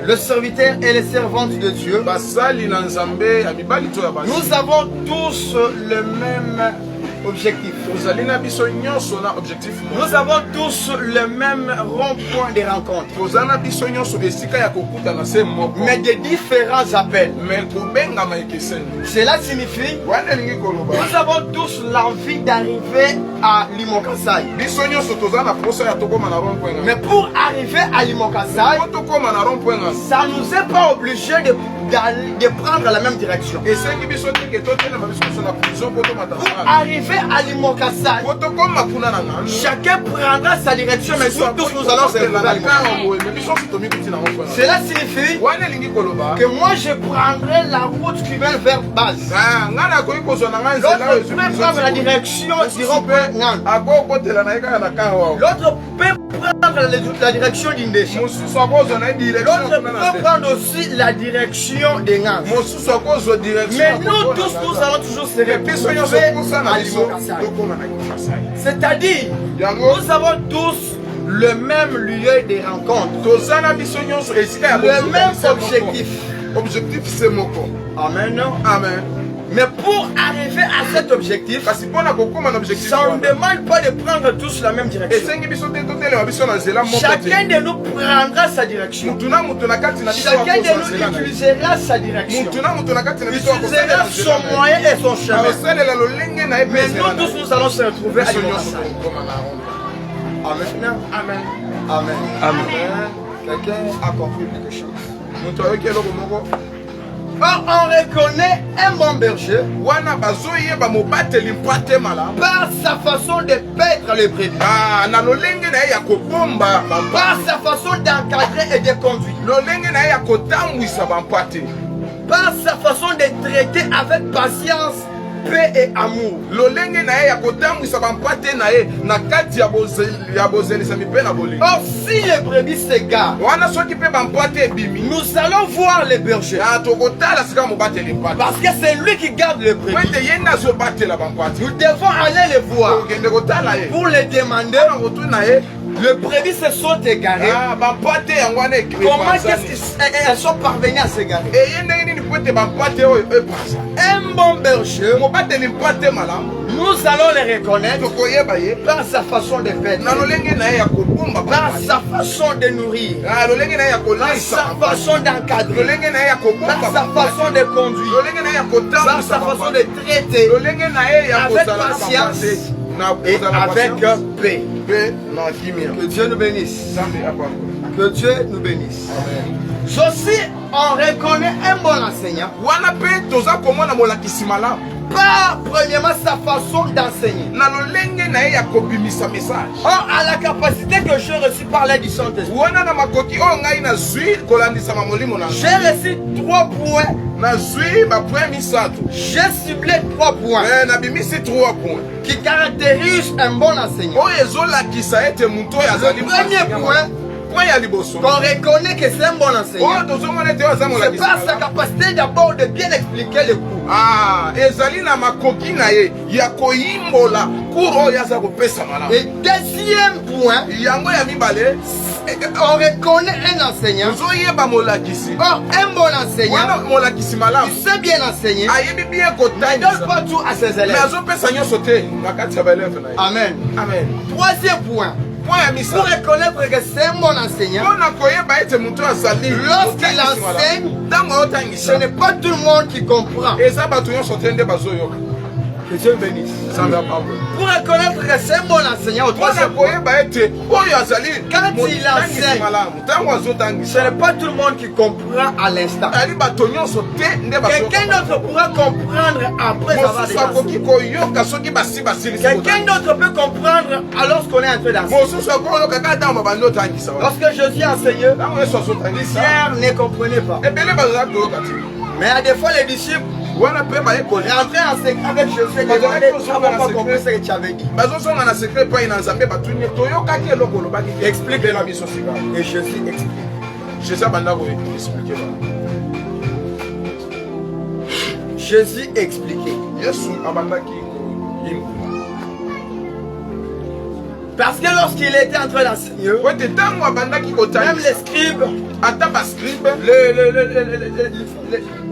le serviteur et les servantes de Dieu, nous avons tous le même objectif. Nous avons tous le même rond-point de rencontre, mais de différents appels. Cela signifie nous avons tous l'envie d'arriver à Limokasai. Mais pour arriver à Limokasai, ça ne nous est pas obligé de prendre la même direction. Pour arriver à Limokasai, chacun prendra sa direction, mais nous tous nous allons se retrouver à Limokasai. Cela signifie que moi je prendrai la route qui mène vers base. L'autre peut prendre la direction du rond-point Ngan. L'autre peut prendre la direction d'Indécha. L'autre peut prendre aussi la direction de Ngan. Mais nous tous, nous allons toujours se retrouver à Limokasai. C'est-à-dire, nous avons tous le même lieu de rencontre, le même objectif. Amen. Amen. Mais pour arriver à cet objectif, ça ne demande pas de prendre tous la même direction. Chacun de nous prendra sa direction. Chacun de nous utilisera sa direction. Utilisera son moyen et son chemin. Mais nous tous, nous allons se retrouver à Limokasai. Amen. Amen. Amen. Amen. Quelqu'un a compris quelque chose? Or, on reconnaît un bon berger par sa façon de paître les brebis, par sa façon d'encadrer et de conduire, par sa façon de traiter avec patience, paix et amour. Or, si les brebis s'égarent, nous allons voir les bergers, parce que c'est lui qui garde les brebis. Nous devons aller les voir pour les demander. Les brebis se sont égarées. Comment est-ce qu'elles sont parvenues à s'égarer? Un bon berger, nous allons les reconnaître par sa façon de faire, par sa façon de nourrir, par sa façon d'encadrer, par sa façon de conduire, par sa façon de traiter avec patience et avec paix. Que Dieu nous bénisse. Que Dieu nous bénisse. Aussi, on reconnaît un bon enseignant par premièrement sa façon d'enseigner. Or, à la capacité que j'ai reçue par l'aide du Saint-Esprit, j'ai reçu 3 points. J'ai ciblé 3 points qui caractérisent un bon enseignant. Le premier point, qu'on reconnaît que c'est un bon enseignant, c'est par sa capacité d'abord de bien expliquer le cours. Et deuxième point, on reconnaît un enseignant. Or, un bon enseignant, il sait bien enseigner, mais ne donne pas tout à ses élèves. Amen. Troisième point, pour reconnaître que c'est un bon enseignant, lorsqu'il enseigne, ce n'est pas tout le monde qui comprend. Que Dieu bénisse. Pour reconnaître que c'est un bon enseignant, quand il enseigne, ce n'est pas tout le monde qui comprend à l'instant. Quelqu'un d'autre pourra comprendre après avoir déjà enseigné. Quelqu'un d'autre peut comprendre alors qu'on est en train d'enseigner. Lorsque Jésus enseignait, Pierre ne comprenait pas. Mais à des fois, les disciples rentraient en secret avec Jésus et demandaient comment pas compris ce que tu avais dit. Explique-le. Et Jésus explique. Jésus expliquait. Parce que lorsqu'il était en train d'enseigner, même les scribes,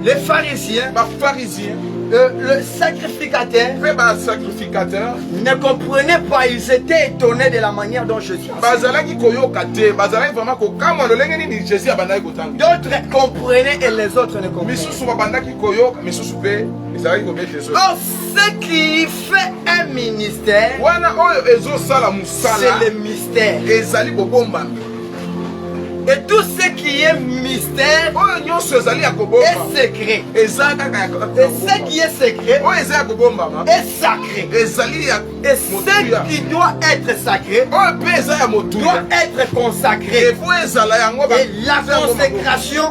les pharisiens, le sacrificateur ne comprenaient pas, ils étaient étonnés de la manière dont Jésus. D'autres comprenaient et les autres ne comprenaient pas. Or, ce qui fait un ministère, c'est le mystère. Et tout ce qui est mystère est secret. Et ce qui est secret est sacré. Et ce qui doit être sacré doit être consacré. Et la consécration,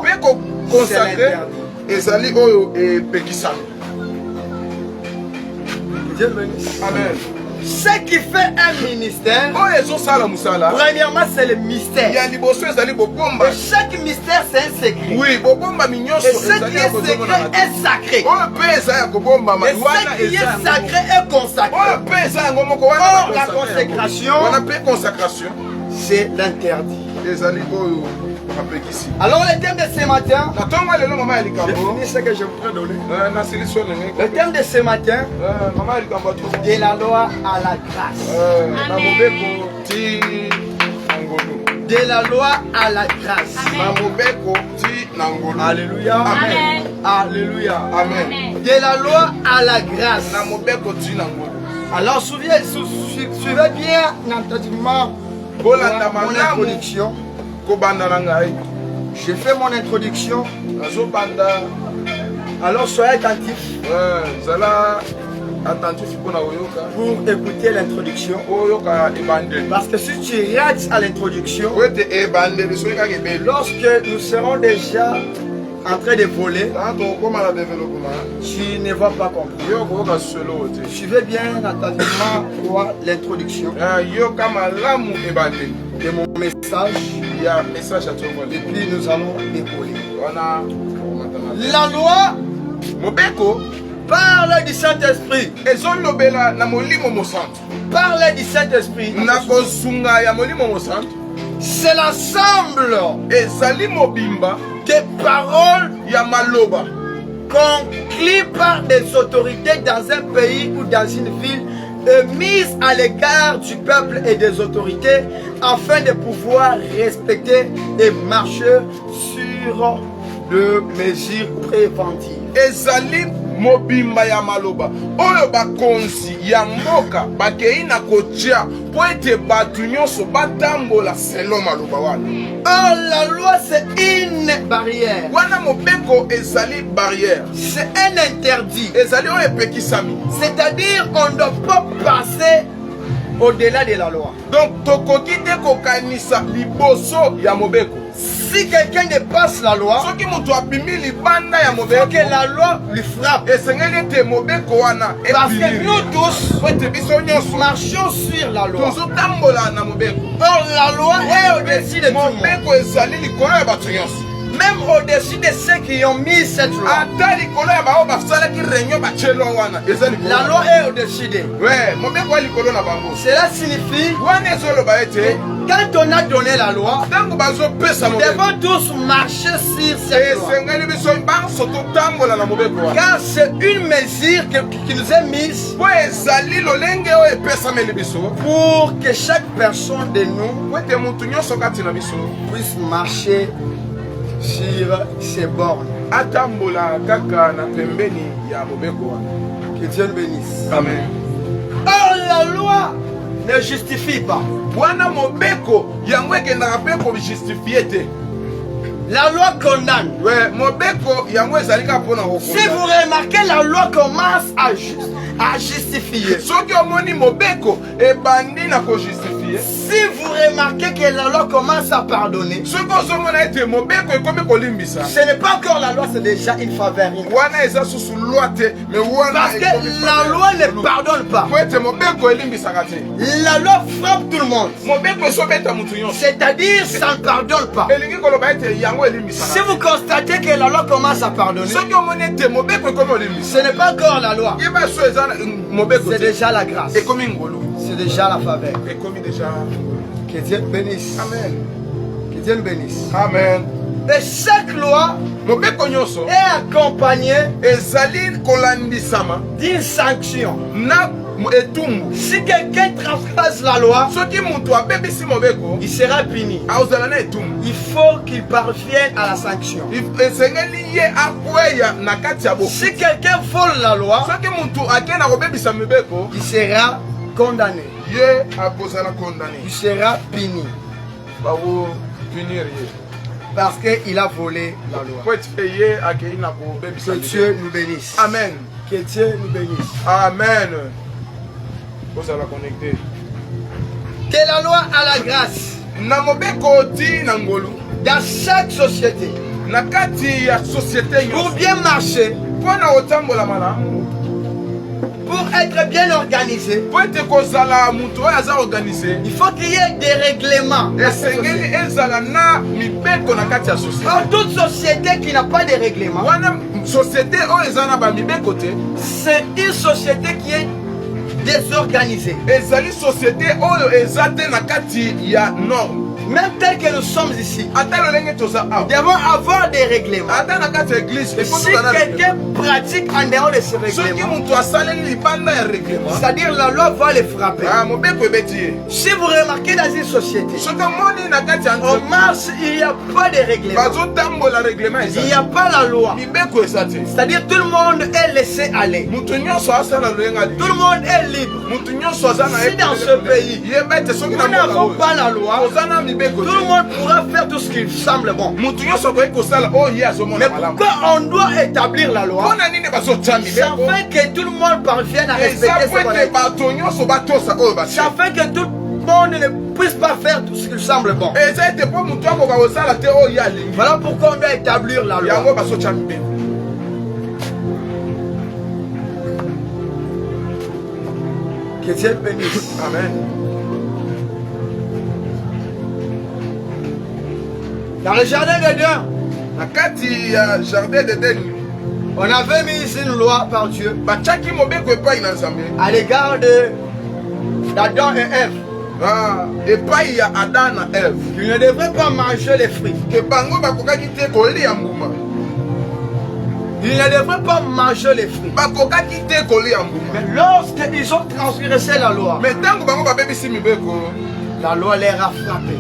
c'est l'interdit. Dieu bénisse. Amen. Ce qui fait un ministère, premièrement, c'est le mystère. Et chaque mystère, c'est un secret. Et ce qui est secret est sacré. Et ce qui est sacré est consacré. Or, la consécration, c'est l'interdit. Alors le thème de ce matin, je ce que je voudrais donner. Le thème de ce matin, de la loi à la grâce. De la loi à la grâce. Alléluia. Amen. Alléluia. Amen. De la loi à la grâce. Alors suivez bien attentivement mon introduction. J'ai fait mon introduction. Alors soyez attentifs pour écouter l'introduction. Parce que si tu rates à l'introduction, lorsque nous serons déjà en train de voler, tu ne vas pas comprendre. Suivez bien attentivement l'introduction de mon message. Et puis nous allons décoller. La loi parle du Saint-Esprit. Parle du Saint-Esprit. C'est l'ensemble des paroles conclues par des autorités dans un pays ou dans une ville, mise à l'égard du peuple et des autorités afin de pouvoir respecter et marcher sur de mesures préventives. Ezali mobimba ya maloba oyo bakonzi ya mboka bakei na kotia po ete batu nyonso batambola selo maloba wana. Oh, la loi c'est une barrière. Wana mobeko ezali barrière. C'est un interdit. Ezali oyo epekisami. C'est-à-dire on ne doit pas passer au-delà de la loi. Donc tokoki te kokanisa liboso ya mobeko. Si quelqu'un dépasse la loi, il faut que la loi lui frappe. Parce que nous tous marchons sur la loi. Or la loi est au-dessus de tout le monde. Même au-dessus de ceux qui ont mis cette loi. La loi est au-dessus d'eux. Cela signifie que quand on a donné la loi, nous devons tous marcher sur cette loi. Car c'est une mesure qui nous est mise pour que chaque personne de nous puisse marcher sur ces bornes. Que Dieu nous bénisse. Amen. Oh, la loi ne justifie pas. La loi condamne. Si vous remarquez, la loi commence à justifier. Si vous remarquez que la loi commence à pardonner, ce n'est pas encore la loi, c'est déjà une faveur. Parce que la loi ne pardonne pas. La loi frappe tout le monde. C'est-à-dire, ça ne pardonne pas. Si vous constatez que la loi commence à pardonner, ce n'est pas encore la loi, c'est déjà la grâce. C'est déjà la faveur. Et comme déjà. Que Dieu nous bénisse. Amen. Que Dieu nous bénisse. Amen. Et chaque loi est accompagnée d'une sanction. Si quelqu'un transgresse la loi, il sera puni. Il faut qu'il parvienne à la sanction. Si quelqu'un vole la loi, il sera condamné. Il sera puni. Parce qu'il a volé la loi. Que Dieu nous bénisse. Amen. Que Dieu nous bénisse. Amen. Que la loi a la grâce. Dans chaque société. Pour bien marcher. Pour être bien organisé, il faut qu'il y ait des règlements. En toute société qui n'a pas de règlement, c'est une société qui est désorganisée. Même tel que nous sommes ici, nous devons avoir des règlements. Si quelqu'un pratique en dehors de ces règlements, c'est-à-dire la loi va les frapper. Si vous remarquez dans une société, on marche, il n'y a pas de règlement. Il n'y a pas la loi. C'est-à-dire tout le monde est laissé aller. Tout le monde est libre. Si dans ce pays, nous n'avons pas la loi, tout le monde pourra faire tout ce qui semble bon. Mais pourquoi on doit établir la loi? Ça fait que tout le monde parvienne à respecter ce qu'on a. Ça fait que tout le monde ne puisse pas faire tout ce qui semble bon. Voilà pourquoi on doit établir la loi. Que Dieu bénisse. Amen. Dans le jardin d'Éden, on avait mis une loi par Dieu à l'égard d'Adam et Ève. Ils ne devraient pas manger les fruits. Ils ne devraient pas manger les fruits. Mais lorsqu'ils ont transgressé la loi, la loi les a frappés.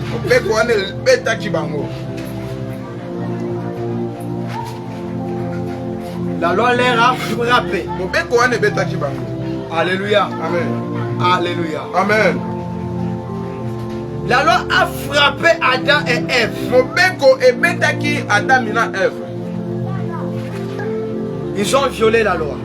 La loi les a frappés. Alléluia. Amen. Alléluia. Amen. La loi a frappé Adam et Ève. Ils ont violé la loi.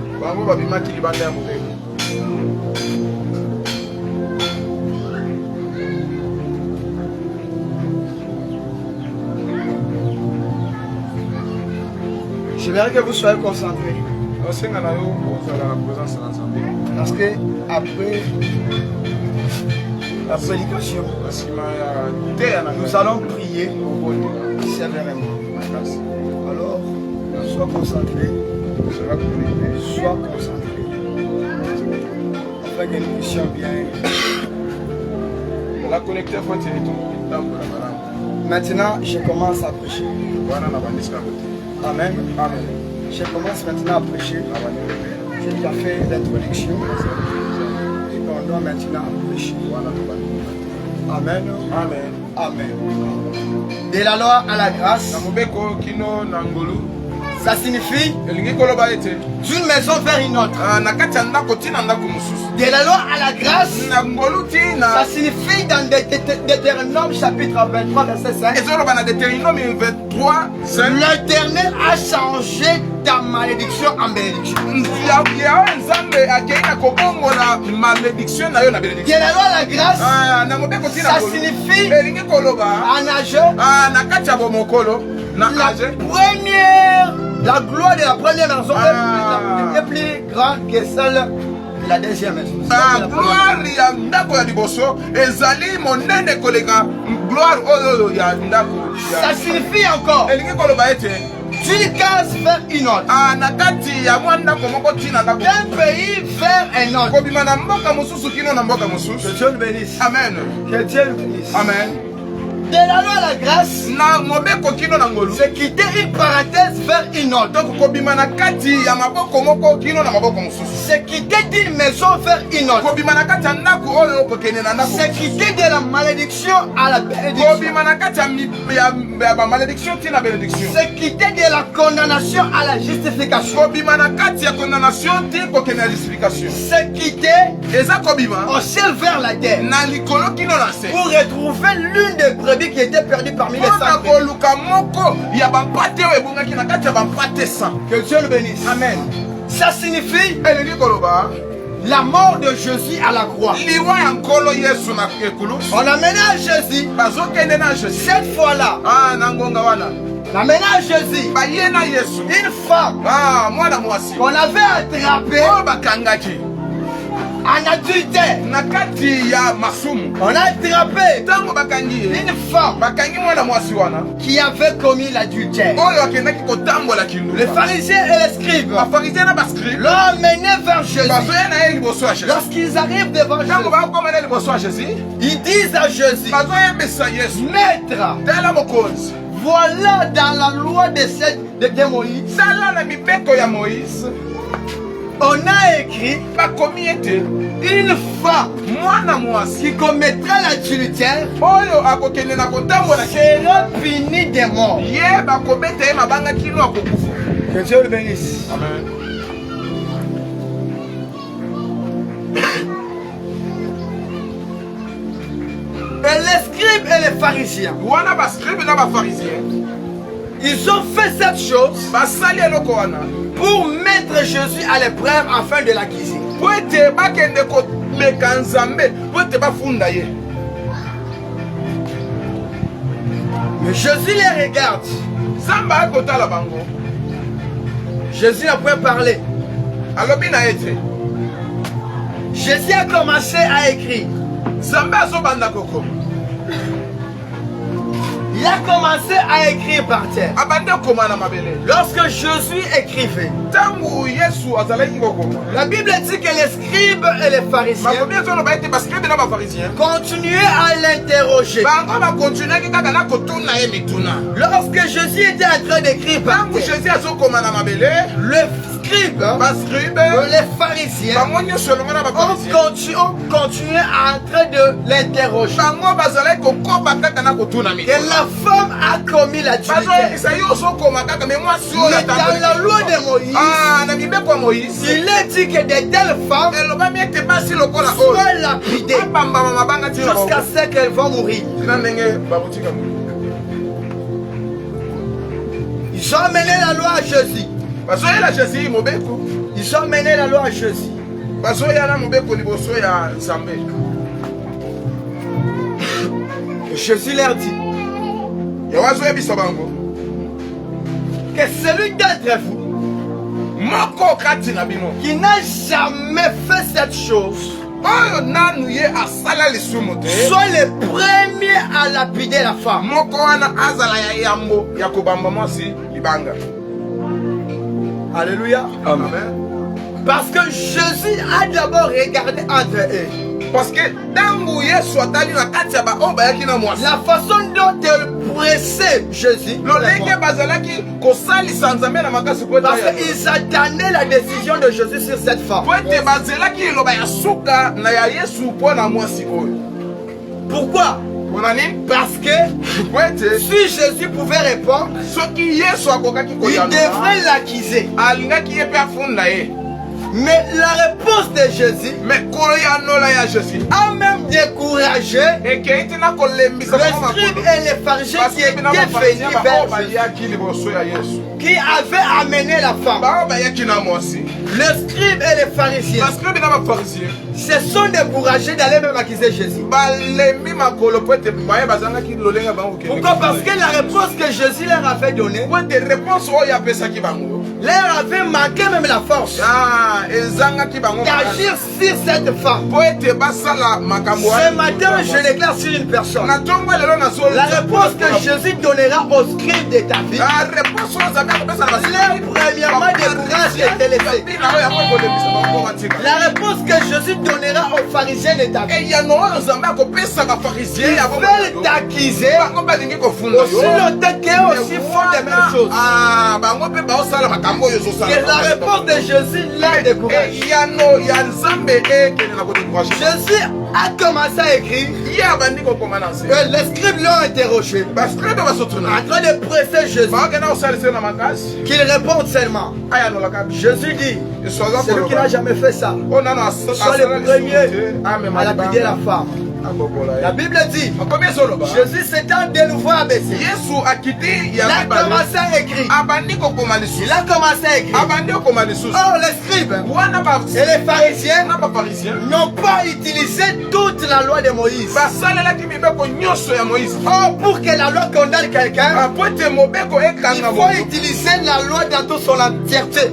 J'aimerais que vous soyez concentrés. Parce que après la prédication, nous allons prier sévèrement. Alors, sois concentré. Sois concentré. Afin que nous puissions bien. Maintenant, je commence à prêcher. Amen. Amen. Je commence maintenant à prêcher. J'ai déjà fait l'introduction. Et on doit maintenant prêcher. Amen. Amen. Amen. De la loi à la grâce. Ça signifie d'une maison vers une autre. De la loi à la grâce, ça signifie dans Deutéronome chapitre 23 verset 5. L'Éternel a changé ta malédiction en bénédiction. De la loi à la grâce, ça signifie la gloire de la première maison est plus grande que celle de la deuxième maison. Ça signifie encore d'une case vers une autre. D'un pays vers un autre. Que Dieu le bénisse. Amen. Que Dieu le bénisse. Amen. De la loi à la grâce, c'est quitter une parenthèse vers une autre. C'est quitter d'une maison vers une autre. C'est quitter de la malédiction à la bénédiction. C'est quitter de la condamnation à la justification. C'est quitter au ciel vers la terre. Pour retrouver l'une des brebis qui était perdue parmi les 100. Que Dieu le bénisse. Amen. Ça signifie la mort de Jésus à la croix. On a mené à Jésus. Cette fois-là, on a mené à Jésus une femme qu'on avait attrapée en adultère. On a attrapé une femme qui avait commis l'adultère. Les pharisiens et les scribes l'ont emmené vers Jésus. Lorsqu'ils arrivent devant Jésus, ils disent à Jésus, Maître, voilà dans la loi de Moïse, on a écrit une femme qui commettra l'adultère sera punie de mort. Que Dieu le bénisse. Amen. Et les scribes et les pharisiens, ils ont fait cette chose pour mettre Jésus à l'épreuve afin de l'accuser. Mais Jésus les regarde. Jésus a pu parler. Jésus a commencé à écrire. Il a commencé à écrire par terre. Lorsque Jésus écrivait, la Bible dit que les scribes et les pharisiens continuaient à l'interroger. Lorsque Jésus était en train d'écrire par terre, le scribe et les pharisiens ont continué à en train de l'interroger. Que la femme a commis l'adultère. Mais dans la loi de Moïse, il est dit que de telles femmes soient lapidées jusqu'à ce qu'elles vont mourir. Ils ont mené la loi à Jésus. Ils ont mené la loi à Jésus. Jésus leur dit que celui d'entre vous qui n'a jamais fait cette chose soit le premier à lapider la femme. Alléluia. Amen. Parce que Jésus a d'abord regardé entre eux. Parce que la façon dont elle pressait Jésus, parce qu'ils attendaient la décision de Jésus sur cette femme. Pourquoi? Parce que si Jésus pouvait répondre, il devrait l'accuser. Mais la réponse de Jésus a même découragé les scribes et les pharisiens qui étaient venus vers Jésus, qui avaient amené la femme. Les scribes et les pharisiens se sont découragés d'aller même accuser Jésus. Pourquoi? Parce que la réponse que Jésus leur avait donnée leur avait manqué même la force d'agir sur cette femme. Ce matin, je déclare sur une personne. La réponse que Jésus donnera aux scribes de ta vie, leur premièrement décourage et te laisser. La réponse que Jésus donnera aux pharisiens de ta vie, ils veulent t'accuser aussi longtemps qu'eux aussi font les mêmes choses. Que la réponse de Jésus leur décourage. Jésus a commencé à écrire. Les scribes l'ont interrogé en train de presser Jésus qu'il réponde seulement. Jésus dit, celui qui n'a jamais fait ça soit le premier à lapider la femme. La Bible dit, Jésus s'étant de nouveau abaissé, il a commencé à écrire. Il a commencé à écrire. Or les scribes et les pharisiens n'ont pas utilisé toute la loi de Moïse. Or pour que la loi condamne quelqu'un, il faut utiliser la loi dans toute son entièreté.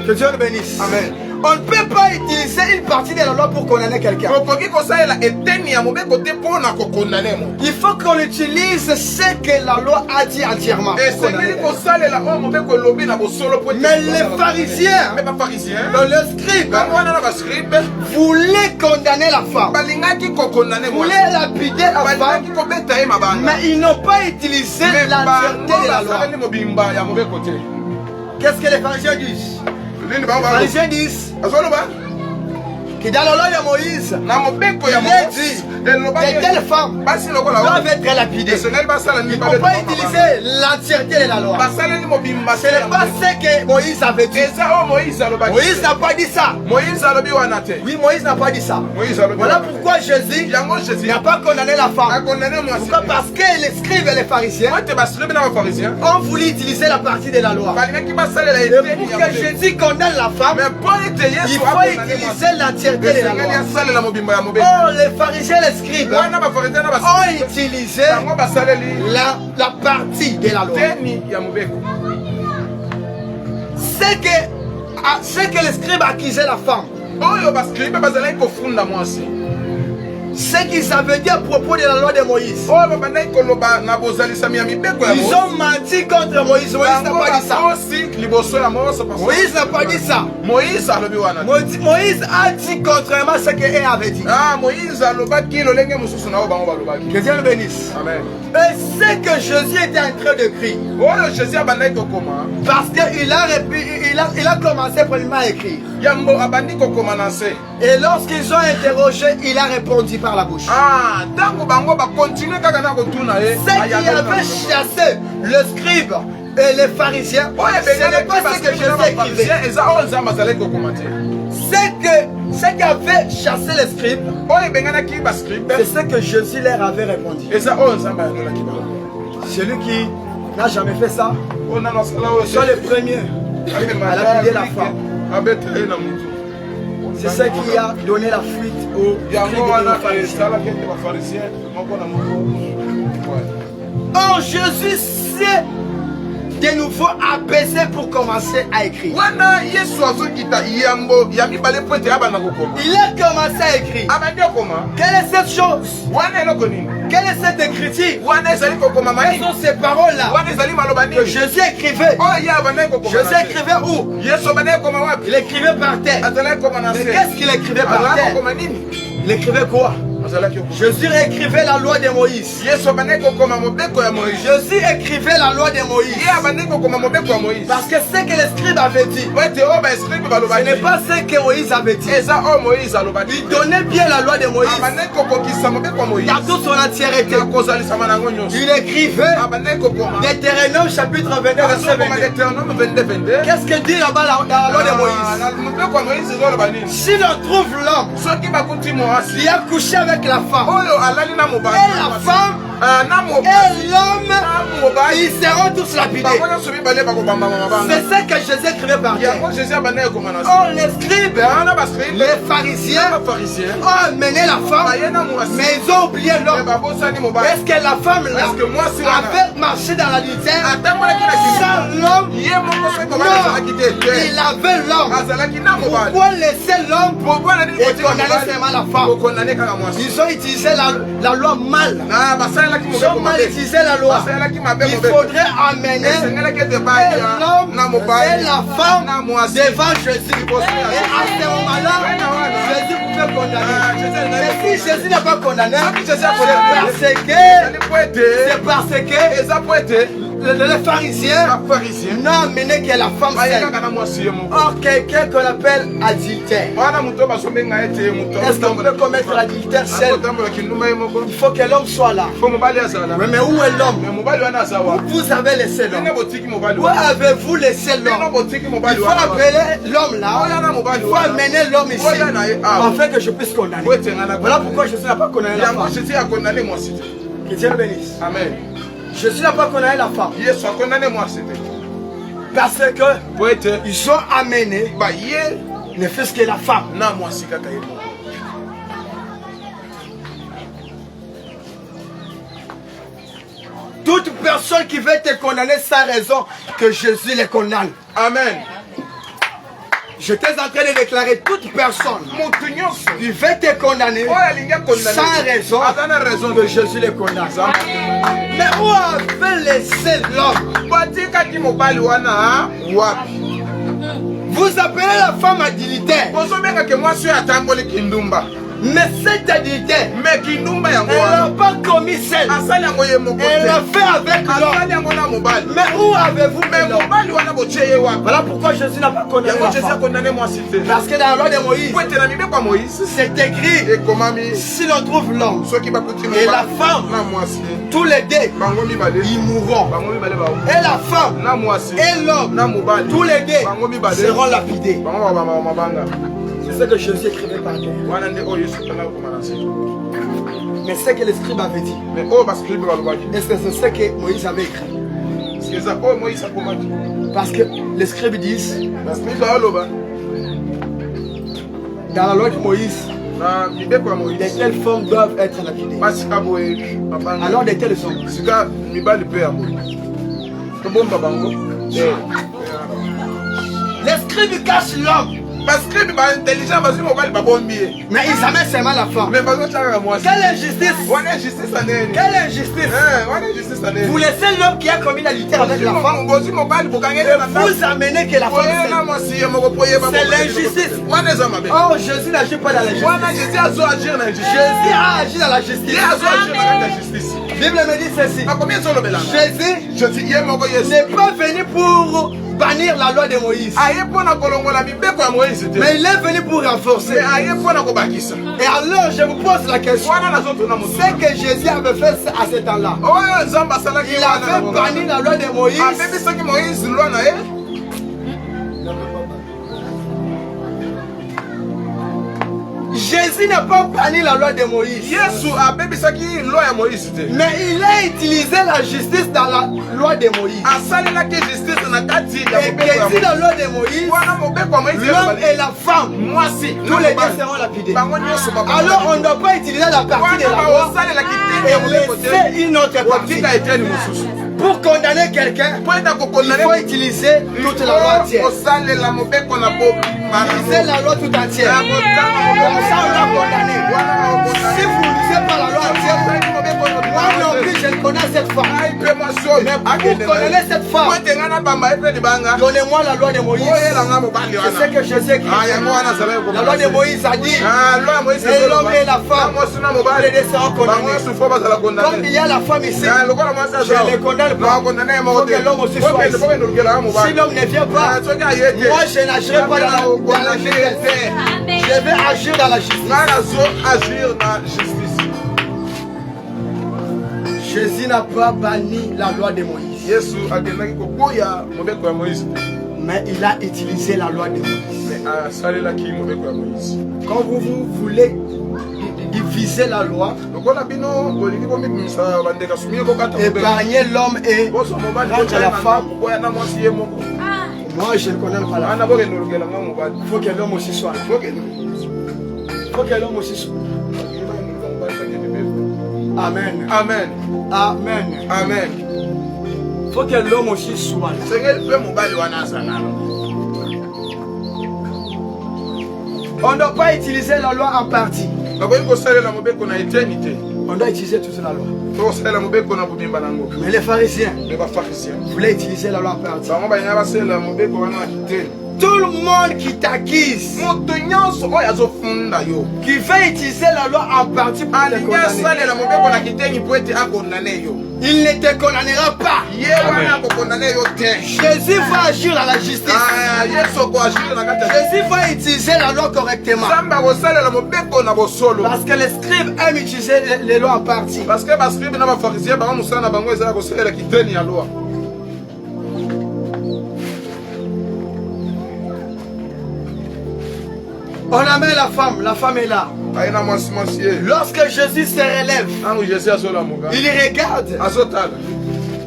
Que Dieu le bénisse. Amen. On ne peut pas utiliser une partie de la loi pour condamner quelqu'un. Il faut qu'on utilise ce que la loi a dit entièrement. Mais les pharisiens, les scribes, voulaient condamner la femme, voulaient lapider la femme, mais ils n'ont pas utilisé l'entièreté de la loi. Qu'est-ce que les pharisiens disent? Les pharisiens disent que dans la loi de Moïse, il est dit que telle femme doit être lapidée. Il ne faut pas utiliser l'entièreté de la loi. Ce n'est pas ce que Moïse avait dit. Moïse n'a pas dit ça. Oui, Moïse n'a pas dit ça. Voilà pourquoi Jésus n'a pas condamné la femme. Pourquoi? Parce que les scribes et les pharisiens ont voulu utiliser la partie de la loi. Et pour que Jésus condamne la femme, il faut utiliser l'entièreté. Oh, les pharisiens et les scribes ont utilisé la partie de la loi. C'est que les scribes accusaient la femme. Ce qu'ils avaient dit à propos de la loi de Moïse. Ils ont menti contre Moïse. Moïse n'a pas dit ça. Moïse n'a pas dit ça. Moïse a dit contrairement à ce qu'elle avait dit. Que Dieu le bénisse. Amen. Et c'est que Jésus était en train de crier. Parce qu'il a commencé premièrement à écrire. Et lorsqu'ils ont interrogé, il a répondu par la bouche. C'est qu'il avait chassé le scribe et les pharisiens. Ce n'est pas ce que Jésus écrivait. Ce qui avait chassé les scribes, c'est ce que Jésus leur avait répondu. Celui qui n'a jamais fait ça, soit le premier à lapider la femme. C'est ce qui a donné la fuite aux pharisiens. Or Jésus s'est de nouveau abaissé pour commencer à écrire. Il a commencé à écrire. Quelle est cette chose? Quelle est cette écriture? Quelles sont ces paroles-là que Jésus écrivait? Jésus écrivait où? Il écrivait par terre. Mais qu'est-ce qu'il écrivait par terre? Il écrivait quoi? Jésus écrivait la loi de Moïse. Jésus écrivait la loi de Moïse. Parce que ce que les scribes avaient dit, ce n'est pas ce que Moïse avait dit. Il donnait bien la loi de Moïse dans toute son entièreté. Il écrivait Deutéronome chapitre 22 verset 22. Qu'est-ce que dit là-bas dans la loi de Moïse? Si l'on trouve l'homme qui a couché avec la femme, et la femme et l'homme ils seront tous lapidés. C'est ça que Jésus écrivait par terre. Oh, les scribes, les pharisiens ont amené la femme, mais ils ont oublié l'homme. Est-ce que la femme là avait marché dans la lumière sans l'homme? Non, il avait l'homme. Pourquoi laisser l'homme et condamner seulement la femme? Ils ont utilisé la loi mal. Ils ont mal utilisé la loi. Il faudrait amener l'homme et la femme devant Jésus. Et à ce moment-là, Jésus pouvait condamner. Mais si Jésus n'est pas condamné, c'est parce que les pharisiens n'ont amené que la femme seule. Or, quelqu'un qu'on appelle adultère. Est-ce qu'on peut commettre l'adultère seul? Il faut que l'homme soit là. Mais où est l'homme? Vous avez laissé l'homme. Où avez-vous laissé l'homme? Il faut appeler l'homme là. Il faut amener l'homme ici. Afin que je puisse condamner. Voilà pourquoi Jésus n'a pas condamné la femme. Que Dieu le bénisse. Amen. Jésus n'a pas condamné la femme. Parce que ils sont amenés ne fût-ce que la femme. Toute personne qui veut te condamner sans raison, que Jésus les condamne. Amen. J'étais en train de déclarer toute personne qui veut te condamner sans raison, que Jésus les condamne. Mais où avait laissé l'homme? Vous appelez la femme adultère. Mais cette adultère, elle n'a pas commis celle. Elle l'a fait avec l'homme. Mais où avez-vous mis l'homme? Voilà pourquoi Jésus n'a pas condamné la femme. Parce que dans la loi de Moïse, c'est écrit, si l'on trouve l'homme et la femme, tous les deux, ils mourront. Et la femme et l'homme, tous les deux, seront lapidés. C'est ce que Jésus écrivait par terre. Mais c'est ce que le scribe avait dit. Est-ce que c'est ce que Moïse avait écrit? Parce que les scribes disent, dans la loi de Moïse, de telles femmes doivent être lapidées. Alors de telles hommes. Les scribes cachent l'homme. Mais ils amènent seulement la femme. Quelle injustice! Quelle injustice! Vous laissez l'homme qui a commis l'adultère avec la femme. Vous amenez que la femme. C'est l'injustice. Oh, Jésus n'agit pas dans la justice. Jésus a agi dans la justice. La Bible me dit ceci. Jésus n'est pas venu pour bannir la loi de Moïse. Mais il est venu pour renforcer. Et alors je vous pose la question. C'est que Jésus avait fait à ce temps-là. Il avait banni la loi de Moïse. Jésus n'a pas banni la loi de Moïse. Mais il a utilisé la justice dans la loi de Moïse. Et que dit dans la loi de Moïse, l'homme et la femme, tous les deux seront lapidés. Alors on ne doit pas utiliser la partie de la loi et laisser une autre partie. Pour condamner quelqu'un, il faut utiliser toute la loi entière. Utiliser la loi tout entière. Comme ça on l'a condamné. Si vous ne lisez pas la loi entière, moi non plus je connais cette femme. Mais pour condamner cette femme, donnez-moi la loi de Moïse. C'est ce que Jésus écrit. La loi de Moïse a dit, et l'homme et la femme, les deux seront condamnés. Comme il y a la femme ici, je les condamne pas. Il faut que l'homme aussi soit ici. Si l'homme ne vient pas, moi je n'agirai pas dans la justice. Je vais agir dans la justice. Jésus n'a pas banni la loi de Moïse. Mais il a utilisé la loi de Moïse. Quand vous voulez viser la loi, épargner l'homme et rendre la femme. Moi, je ne connais pas la femme. Il faut que l'homme aussi soit. Il faut que l'homme aussi soit. Amen. Amen. Amen. Amen. Il faut que l'homme aussi soit. On ne doit pas utiliser la loi en partie. On doit utiliser toute la loi. Mais les pharisiens voulaient utiliser la loi en partie. Tout le monde qui t'accuse, qui veut utiliser la loi en partie pour te condamner, il ne te condamnera pas. Jésus va agir dans la justice. Jésus va utiliser la loi correctement. Parce que les scribes aiment utiliser les lois en partie. On amène la femme est là. Lorsque Jésus se relève, il regarde.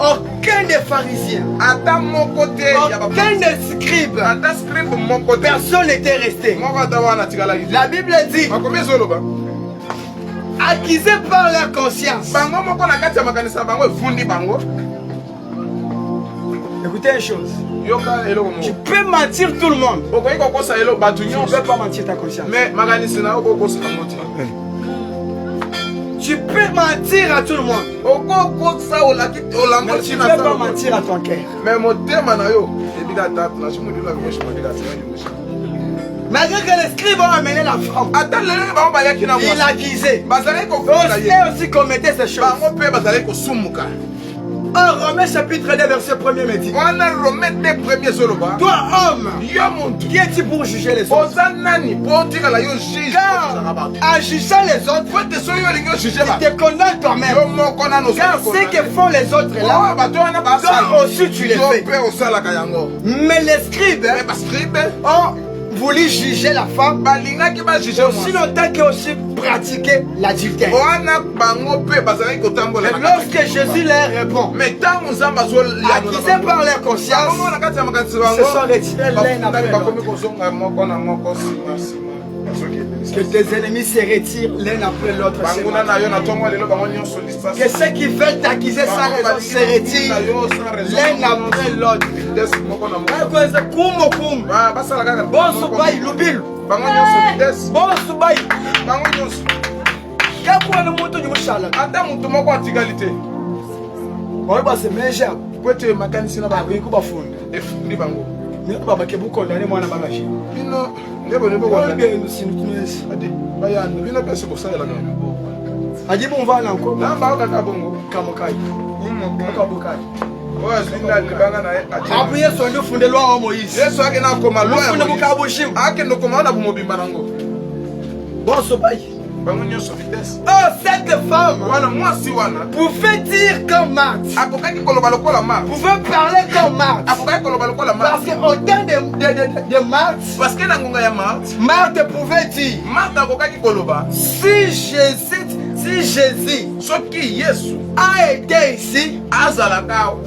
Aucun des pharisiens, aucun des scribes, personne n'était resté. La Bible dit, accusés par leur conscience. Écoutez une chose. Tu peux mentir tout le monde. Tu ne peux pas mentir ta conscience. Tu peux mentir à tout le monde. Mais tu ne peux pas mentir à ton cœur. Malgré que les scribes ont amené la femme, il l'accusait. Et aussi commettait ces choses. En Romains chapitre 2 verset 1er me dit, toi homme, qui es-tu pour juger les autres? Car en jugeant les autres, tu te condamnes toi-même. Car ce que font les autres là, toi aussi tu les fais. Mais les scribes ont voulu juger la femme aussi longtemps que aussi pratiquer l'adultère. Lorsque Jésus leur répond, accusés par leur conscience, se sont retirés l'un après l'autre. Que tes ennemis se retirent l'un après l'autre. Que ceux qui veulent t'accuser sans raison se retirent l'un après l'autre. Bon soubaï, l'oubil. Bon soubaï. Qu'est-ce le mot du mouchala? On va se mélanger. Côté mécanicien là-bas, il faut pas fondre. Mais on va pas que vous condamnez moi dans bagage. Non. Adi bon va là encore. Kamokai. Après son nous fondé loi en Moïse. Bon sobaï. Oh, cette femme pouvait dire comme Marthe, pouvait parler comme Marthe, parce qu'au temps de Marthe, Marthe pouvait dire, si Jésus a été ici,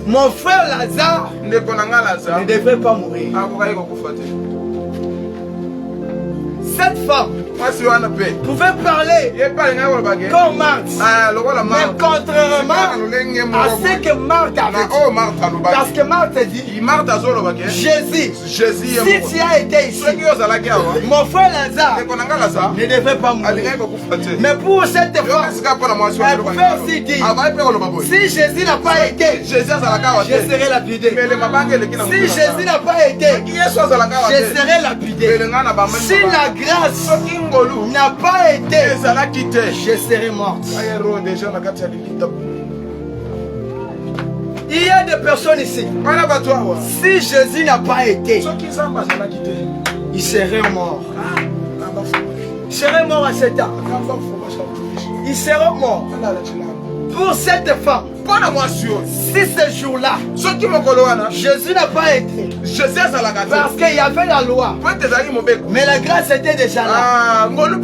mon frère Lazare ne devrait pas mourir. Cette femme pouvait parler comme Marthe, mais contrairement à ce que Marthe avait dit. Parce que Marthe dit, Jésus, si tu as été ici, mon frère Lazare ne devait pas mourir. Mais pour cette femme, elle pouvait aussi dire, si Jésus n'a pas été, je serai lapidé. Si Jésus n'a pas été, je serai lapidé. Si la grâce n'a pas été, je serai morte. Il y a des personnes ici. Si Jésus n'a pas été, il serait mort. Il serait mort à cet âge. Il serait mort. Pour cette femme, Si ce jour-là, Jésus n'a pas été, parce qu'il y avait la loi, mais la grâce était déjà là. Mais les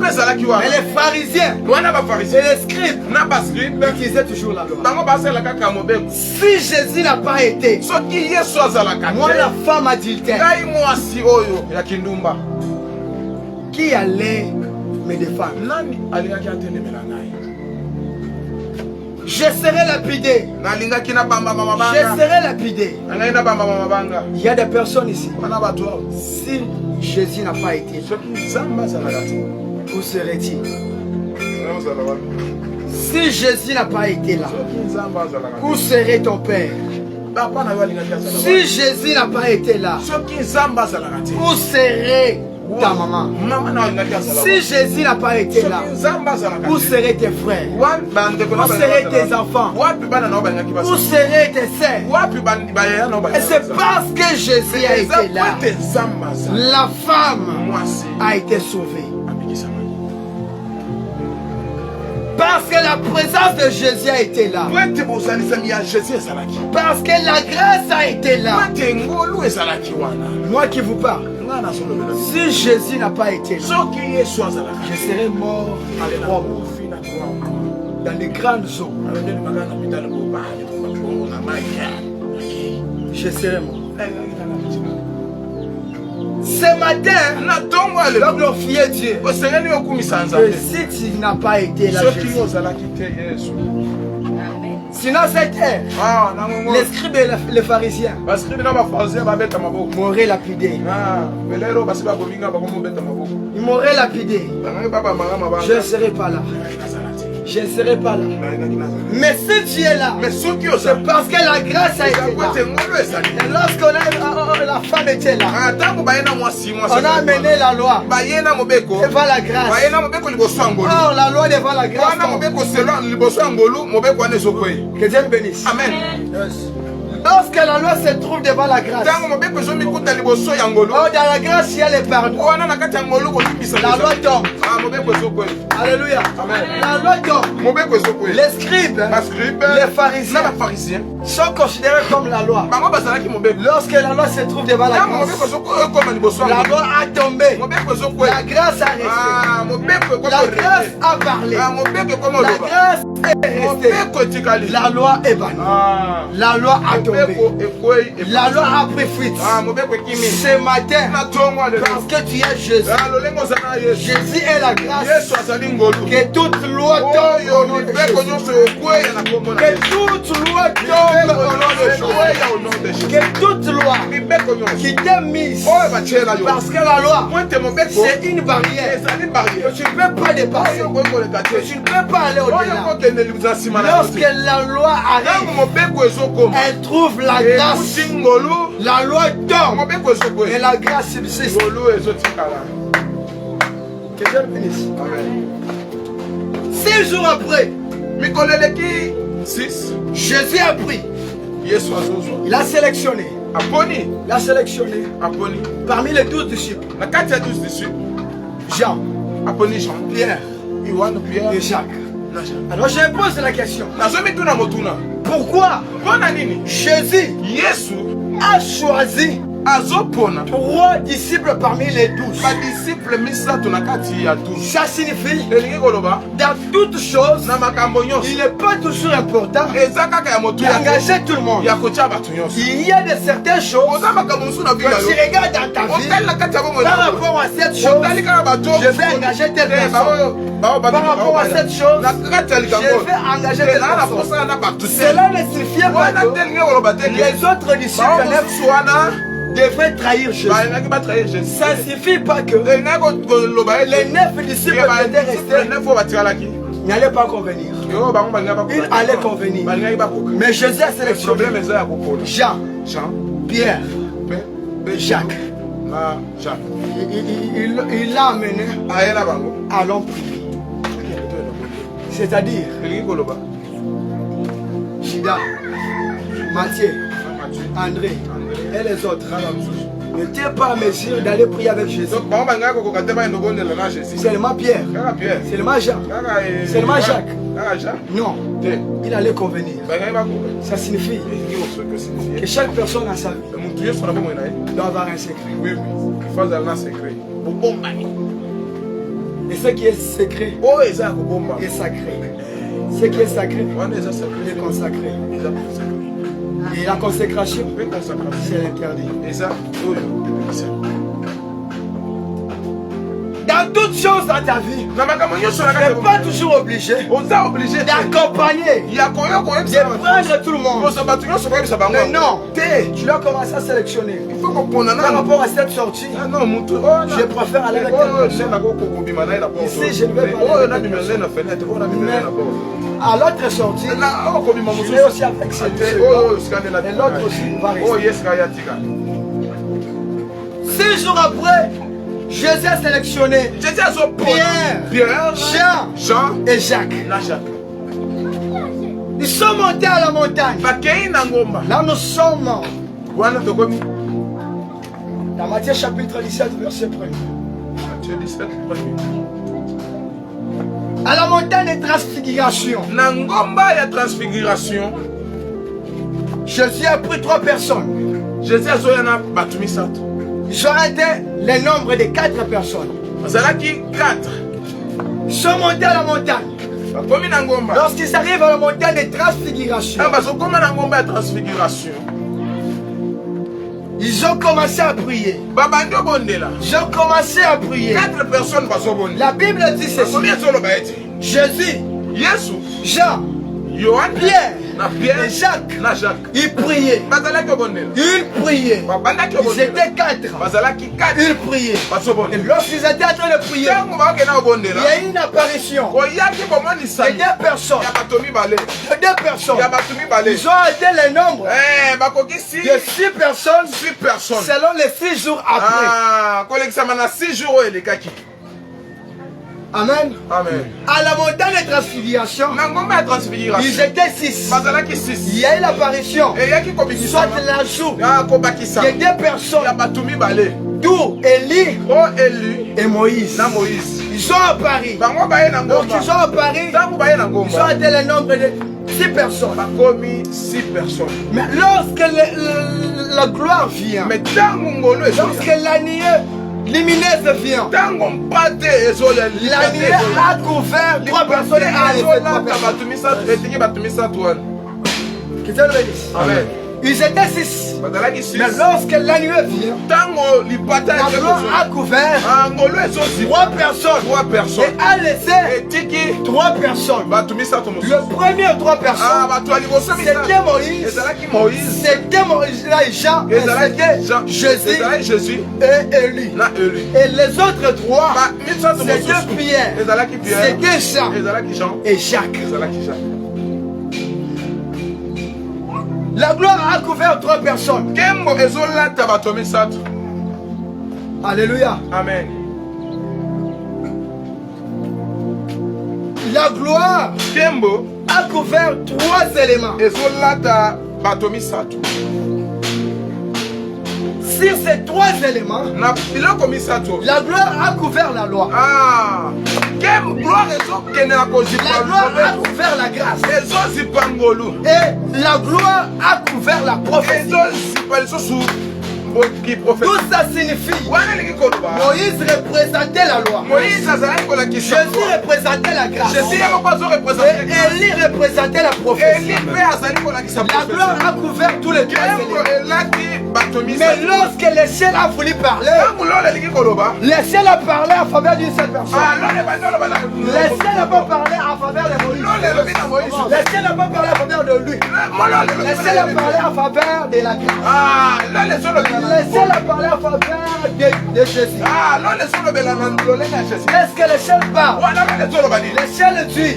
pharisiens et les scribes utilisaient toujours la loi. Si Jésus n'a pas été, moi la femme adultère, qui allait me défendre? Je serai lapidé. Je serai lapidé. Il y a des personnes ici. Si Jésus n'a pas été, où serait-il? Si Jésus n'a pas été là, où serait ton père? Si Jésus n'a pas été là, où serait ta maman? Si Jésus n'a pas été là, où seraient tes frères? Où seraient tes enfants? Où seraient tes sœurs? Et c'est parce que Jésus a été là, la femme a été sauvée. Parce que la présence de Jésus a été là. Parce que la grâce a été là. Moi qui vous parle, si Jésus n'a pas été là, je serais mort à Rome, dans les grandes eaux. Je serais mort. Ce matin, je glorifier Dieu. Et si tu n'as pas été là, Jésus, sinon cette terre, les scribes et les pharisiens m'auraient lapidé. Ils m'auraient lapidé. Je ne serai pas là. Je ne serai pas là. Mais si tu es là, c'est parce que la grâce a été là. Et lorsque la femme était là, on a amené la loi devant la grâce. Or, la loi devant la grâce. Que Dieu le bénisse. Amen. Yes. Lorsque la loi se trouve devant la grâce, dans la grâce il y a le pardon. La loi tombe. Alléluia. La loi tombe. Les scribes, les pharisiens sont considérés comme la loi. Lorsque la loi se trouve devant la grâce, la loi a tombé. La grâce a resté. La grâce a parlé. La grâce est restée. La loi est bannie. La loi a tombé. La loi a pris fuite. Ce matin, parce que tu es Jésus, Jésus est la grâce. Que toute loi tombe au nom de Jésus. Que toute loi tombe au nom de Jésus. Que toute loi qui t'est mise, parce que la loi, c'est une barrière que tu ne peux pas dépasser, que tu ne peux pas aller au-delà. Lorsque la loi arrive, elle trouve la grâce. La loi tombe et la grâce subsiste. Que Dieu le bénisse. 6 jours après, Jésus a pris. Il a sélectionné. Il a sélectionné parmi les 12 disciples Jean, Pierre et Jacques. Alors je pose la question. Pourquoi Jésus a choisi 3 disciples parmi les 12? Ça signifie dans toutes choses, il n'est pas toujours important d'engager tout le monde. Il y a de certaines choses que tu regardes dans ta vie par rapport à cette chose. Je vais engager telle personne. Par rapport à cette chose, je vais engager telle personne. Cela ne signifie pas que les autres disciples devrait trahir Jésus. Ça ne signifie pas que les 9 disciples qui étaient restés n'allaient pas convenir. Ils allaient convenir. Mais Jésus a sélectionné Jean, Pierre, Jacques. Il l'a amené à l'homme privé. C'est-à-dire Judas, Matthieu, André et les autres n'étaient pas à mesure d'aller prier avec Jésus. Seulement Pierre, seulement Jean, seulement Jacques Non, il allait convenir. Ça signifie que chaque personne a sa vie doit avoir un secret. Et ce qui est secret est sacré. Ce qui est sacré est consacré. Et la consécration, c'est l'interdit. Dans toutes choses dans ta vie, tu n'es pas toujours obligé d'accompagner, de prendre tout le monde. Mais non, tu dois commencer à sélectionner. Par rapport à cette sortie, je préfère aller avec quelqu'un. Ici, je ne vais pas aller avec à l'autre sortie, je vais aussi avec celui-là. Et l'autre aussi va rester. 6 jours après, Jésus a sélectionné Pierre, Jean et Jacques. Ils sont montés à la montagne. Là nous sommes dans Matthieu chapitre 17 verset 1. À la montagne de transfiguration. Jésus a pris 3 personnes. Ils ont été le nombre de 4 personnes. Ils sont montés à la montagne. Lorsqu'ils arrivent à la montagne de transfiguration, ils ont commencé à prier. Ils ont commencé à prier. 4 personnes. La Bible dit ceci. Jésus, Jean, Pierre et Jacques, ils priaient. Ils priaient. Ils étaient 4. Ils priaient. Et lorsqu'ils étaient en train de prier, il y a une apparition. Il y a 2 personnes. Ils ont été le nombre de 6 personnes selon les 6 jours après. Amen. À la montagne de transfiguration, ils étaient 6. Il y a eu l'apparition, soit l'ajout de 2 personnes, d'où Élie et Moïse. Ils ont apparu. Donc ils ont apparu. Ils ont été le nombre de 6 personnes. Mais lorsque la gloire vient, lorsque l'année lumineuse vient, la nuée a couvert 3 personnes et a laissé 3 personnes. Ils étaient 6. Mais lorsque la nuée vient, la gloire a couvert 3 personnes et a laissé 3 personnes. Le premier 3 personnes, c'était Moïse, c'était Jean, et c'était Jésus et Élie. Et les autres 3, c'était Pierre, c'était Jean et Jacques. La gloire a couvert 3 personnes. Alléluia. Amen. La gloire a couvert 3 éléments. Sur ces 3 éléments, la gloire a couvert la loi. La gloire a couvert la grâce. Et la gloire a couvert la prophétie. Tout ça signifie Moïse représentait la loi, Jésus représentait la grâce, et Élie représentait la prophétie. La gloire a couvert tous les 3 éléments. Mais lorsque le ciel a voulu parler, le ciel a parlé en faveur d'une seule personne. Le ciel n'a pas parlé en faveur de Moïse. Le ciel n'a pas parlé en faveur de lui. Le ciel a parlé en faveur de la grâce. Le ciel a parlé en faveur de Jésus. Qu'est-ce que le ciel parle? Le ciel dit,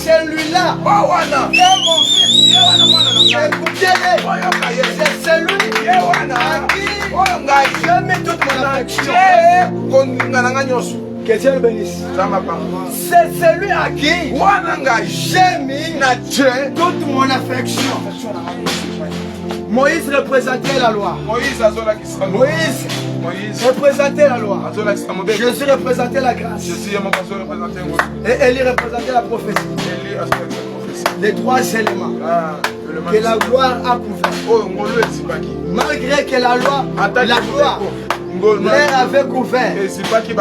celui-là est mon fils. Écoutez-le. C'est celui à qui je mets toute mon affection. Que Dieu le bénisse. C'est celui à qui j'ai mis toute mon affection. Moïse représentait la loi. Moïse représentait la loi. Jésus représentait la grâce. Et Élie représentait la prophétie. Les trois éléments que la gloire a couvert. Malgré que la gloire l'air avait couvert,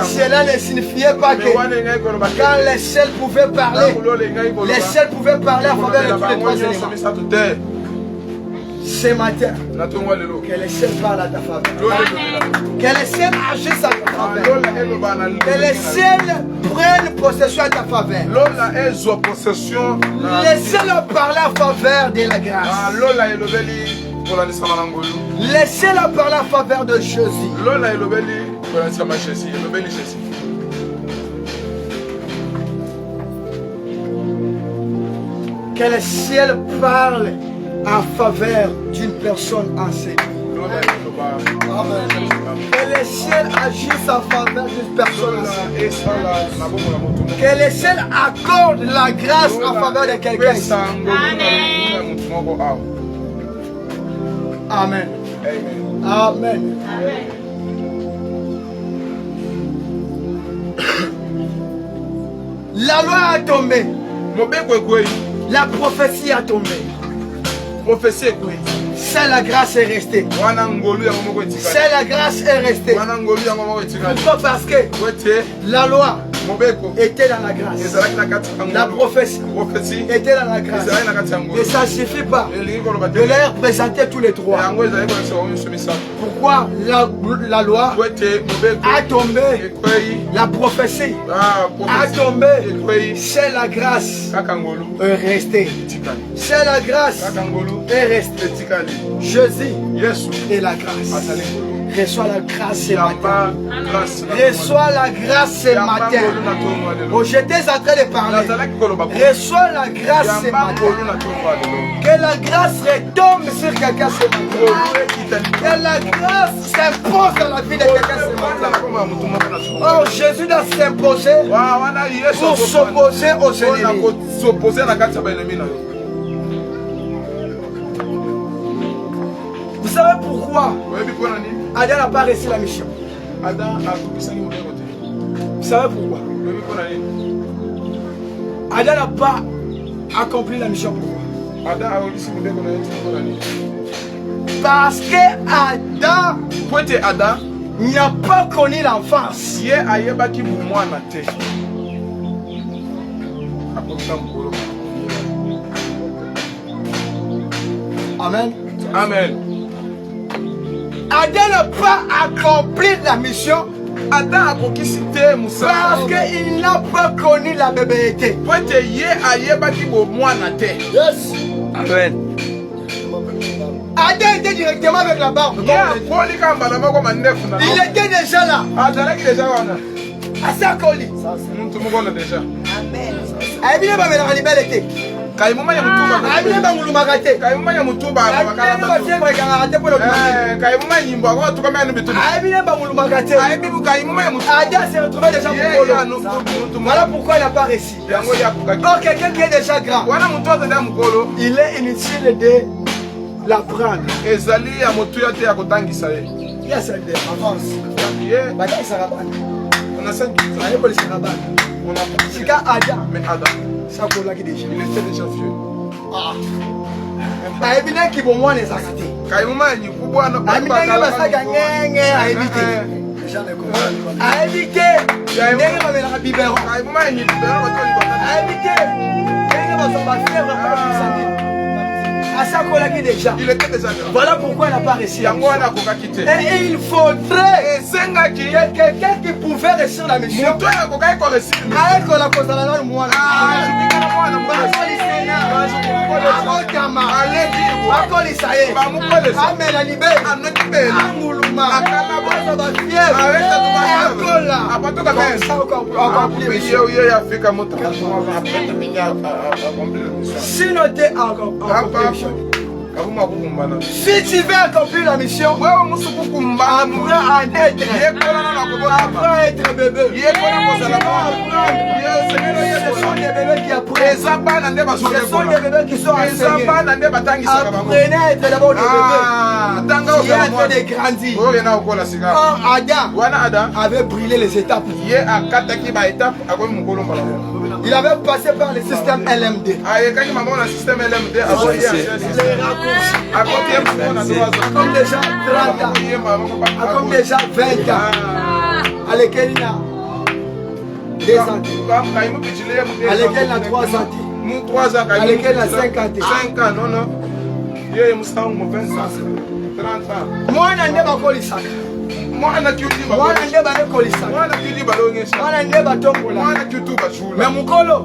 cela ne signifiait pas que quand les ciels pouvaient parler, les ciels pouvaient parler en faveur de tous les trois éléments. Ce matin, que les ciels parlent à ta faveur. Que les ciels agissent à ta faveur. Que les ciels prennent possession à ta faveur. Les ciels parlent en faveur de la grâce. Les ciels parlent en faveur de Jésus. Que les ciels parlent en faveur d'une personne enseignée. Que les ciels agissent en faveur d'une personne enseignée. Que les ciels accordent la grâce en faveur de quelqu'un ici. Amen. Amen. La loi a tombé. La prophétie a tombé. C'est la grâce est restée. C'est la grâce est restée. Pourquoi? Parce que la loi était dans la grâce. La prophétie était dans la grâce. Et ça ne suffit pas de les représenter tous les trois. Pourquoi la loi a tombé? La prophétie a tombé. C'est la grâce est restée. C'est la grâce est restée. Jésus est la grâce. Reçois la grâce ce matin. Reçois la grâce ce matin. Oh, j'étais en train de parler. Reçois la grâce ce matin. Que la grâce retombe sur quelqu'un ce matin. Que la grâce s'impose dans la vie de quelqu'un ce matin. Oh, Jésus doit s'imposer pour s'opposer aux ennemis. Vous savez pourquoi Adam n'a pas réussi la mission? Vous savez pourquoi Adam n'a pas accompli la mission? Pourquoi? Parce que Adam n'a pas connu l'enfance. Amen. Amen. Adam n'a pas accompli la mission parce qu'il n'a pas connu la bébéité. Yes. Amen. Adam était directement avec la barbe. Il était déjà là. À sa colis. Amen. Voilà pourquoi il n'a pas réussi. Or quelqu'un qui est déjà grand, il est inutile de l'apprendre. Il y a cette avance. C'est quand Adam. Il était déjà vieux. Il était déjà. Voilà pourquoi il n'a pas réussi. Et il faudrait que quelqu'un qui pouvait réussir la mission si tu veux accomplir la mission, apprends à naître, apprends à être bébé. Ce sont des bébés qui apprennent. Ce sont des bébés qui sont enseignés. Apprenez à être d'abord des bébés qui est en train de grandir. Or Adam avait brûlé les étapes. Il avait passé par le système LMD. Les raccourcis. Comme déjà 30 ans. Comme déjà 20 ans. À laquelle il a 2 ans. À laquelle il a 3 ans. À laquelle il a 5 ans. 5 ans, non, non. Il y a 30 ans. Moi, je n'ai pas collé ça. Moi, je n'ai pas collé ça. Moi, je n'ai pas tombola. Mais mon colo,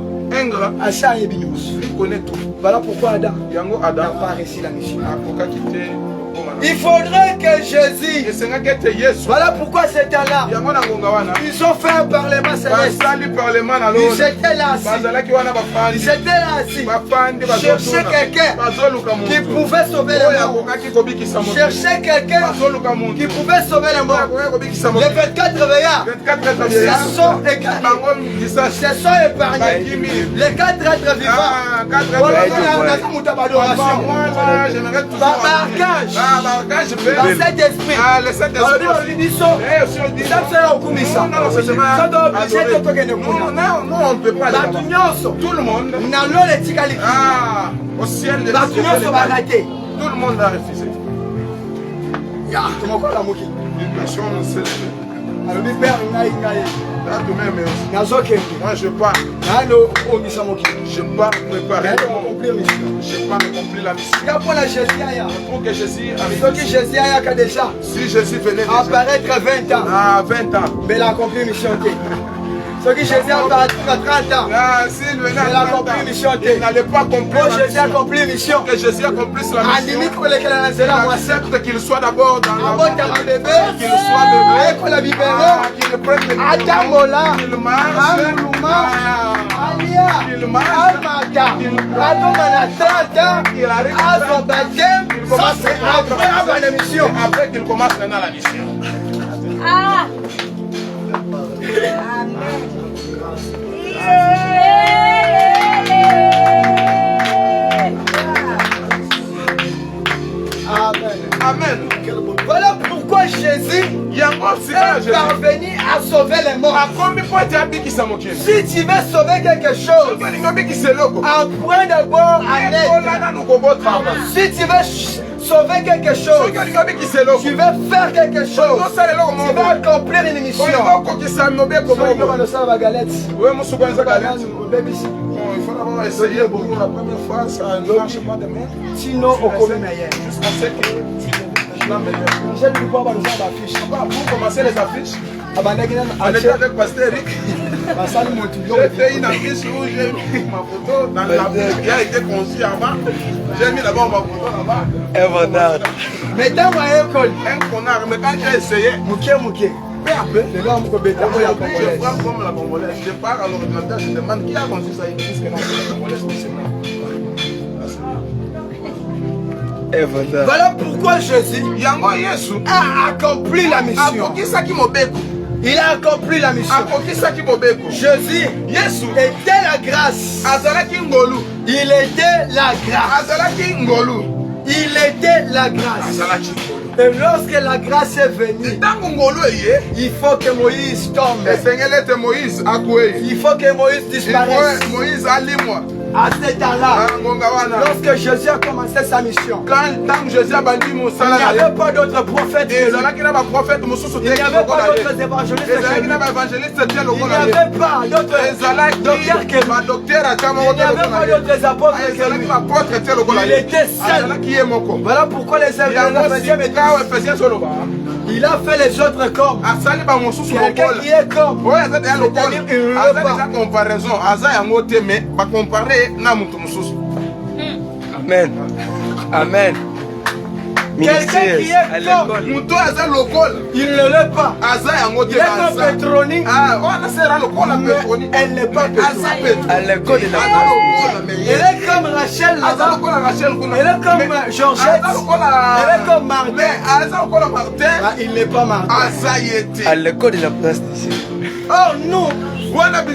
Acha et Binous. Voilà pourquoi Adam n'a pas réussi la mission. Il faudrait que Jésus. Voilà pourquoi ces temps-là, ils ont fait un parlement céleste. Ils étaient là assis. Ils étaient là assis. Chercher quelqu'un qui pouvait sauver les morts. Chercher quelqu'un qui pouvait sauver les morts. Les 24 veillards se sont épargnés. Les 4 êtres vivants. Dans cet esprit, le Saint-Esprit, non, on ne peut pas. Tout le monde, au ciel, tout le monde a refusé. Moi je pars. Je pars préparer. Je pars accomplir la mission. Pour que Jésus arrive. Si Jésus venait apparaître à 20 ans. À 20 ans. Mais il a accompli la mission. Ce qui Jésus a apparaître à 30 ans. S'il venait à 30 ans, mission. Il n'allait pas accomplir la Jésus a accompli la mission. Que Jésus accomplisse la mission. Il accepte qu'il soit d'abord dans la bébé. Qu'il soit bébé. Qu'il prenne le Adamola. Qu'il marche. Qu'il arrive à son baptême. Ça c'est après la mission. Après qu'il commence maintenant la mission. Amen. Voilà pourquoi Jésus est parvenu à sauver les morts. Si tu veux sauver quelque chose, apprends d'abord à naître. Si tu veux sauver quelque chose, tu veux faire quelque chose, tu veux accomplir une mission. Il faut d'abord essayer pour la première fois, ça ne marche pas de même. Sinon, on commet meilleur. Jusqu'à ce que tu pour commencer les affiches, on était avec Pasteur Eric. J'ai fait une affiche où j'ai mis ma photo dans la qui a été conçue avant. J'ai mis d'abord ma photo là-bas. Mais dans ma école, un connard, mais quand j'ai essayé, peu à peu, je prends comme la Congolaise. Je pars à l'ordinateur, je demande qui a conçu ça. Ils disent que la Congolaise, voilà pourquoi Jésus a accompli la mission. Il a accompli la mission. Jésus était la grâce. Il était la grâce. Il était la grâce. Et lorsque la grâce est venue, il faut que Moïse tombe. Il faut que Moïse disparaisse. À ce temps-là, lorsque Jésus a commencé sa mission, il n'y avait pas d'autres prophètes. Il n'y avait pas d'autres évangélistes. Il n'y avait pas d'autres docteurs. Il n'y avait pas d'autres apôtres. Il était seul. Voilà pourquoi les il a fait les autres comme quelqu'un qui est comme. C'est-à-dire il ne veut pas. Amen. Amen. Quelqu'un qui est comme. Il ne l'est pas. Il est comme Pétronique. Elle n'est pas Pétronique. Elle est comme Rachel là-bas. Elle est comme Georgette. Elle est comme Martin. Il n'est pas Martin. À l'école de la place d'ici. Or nous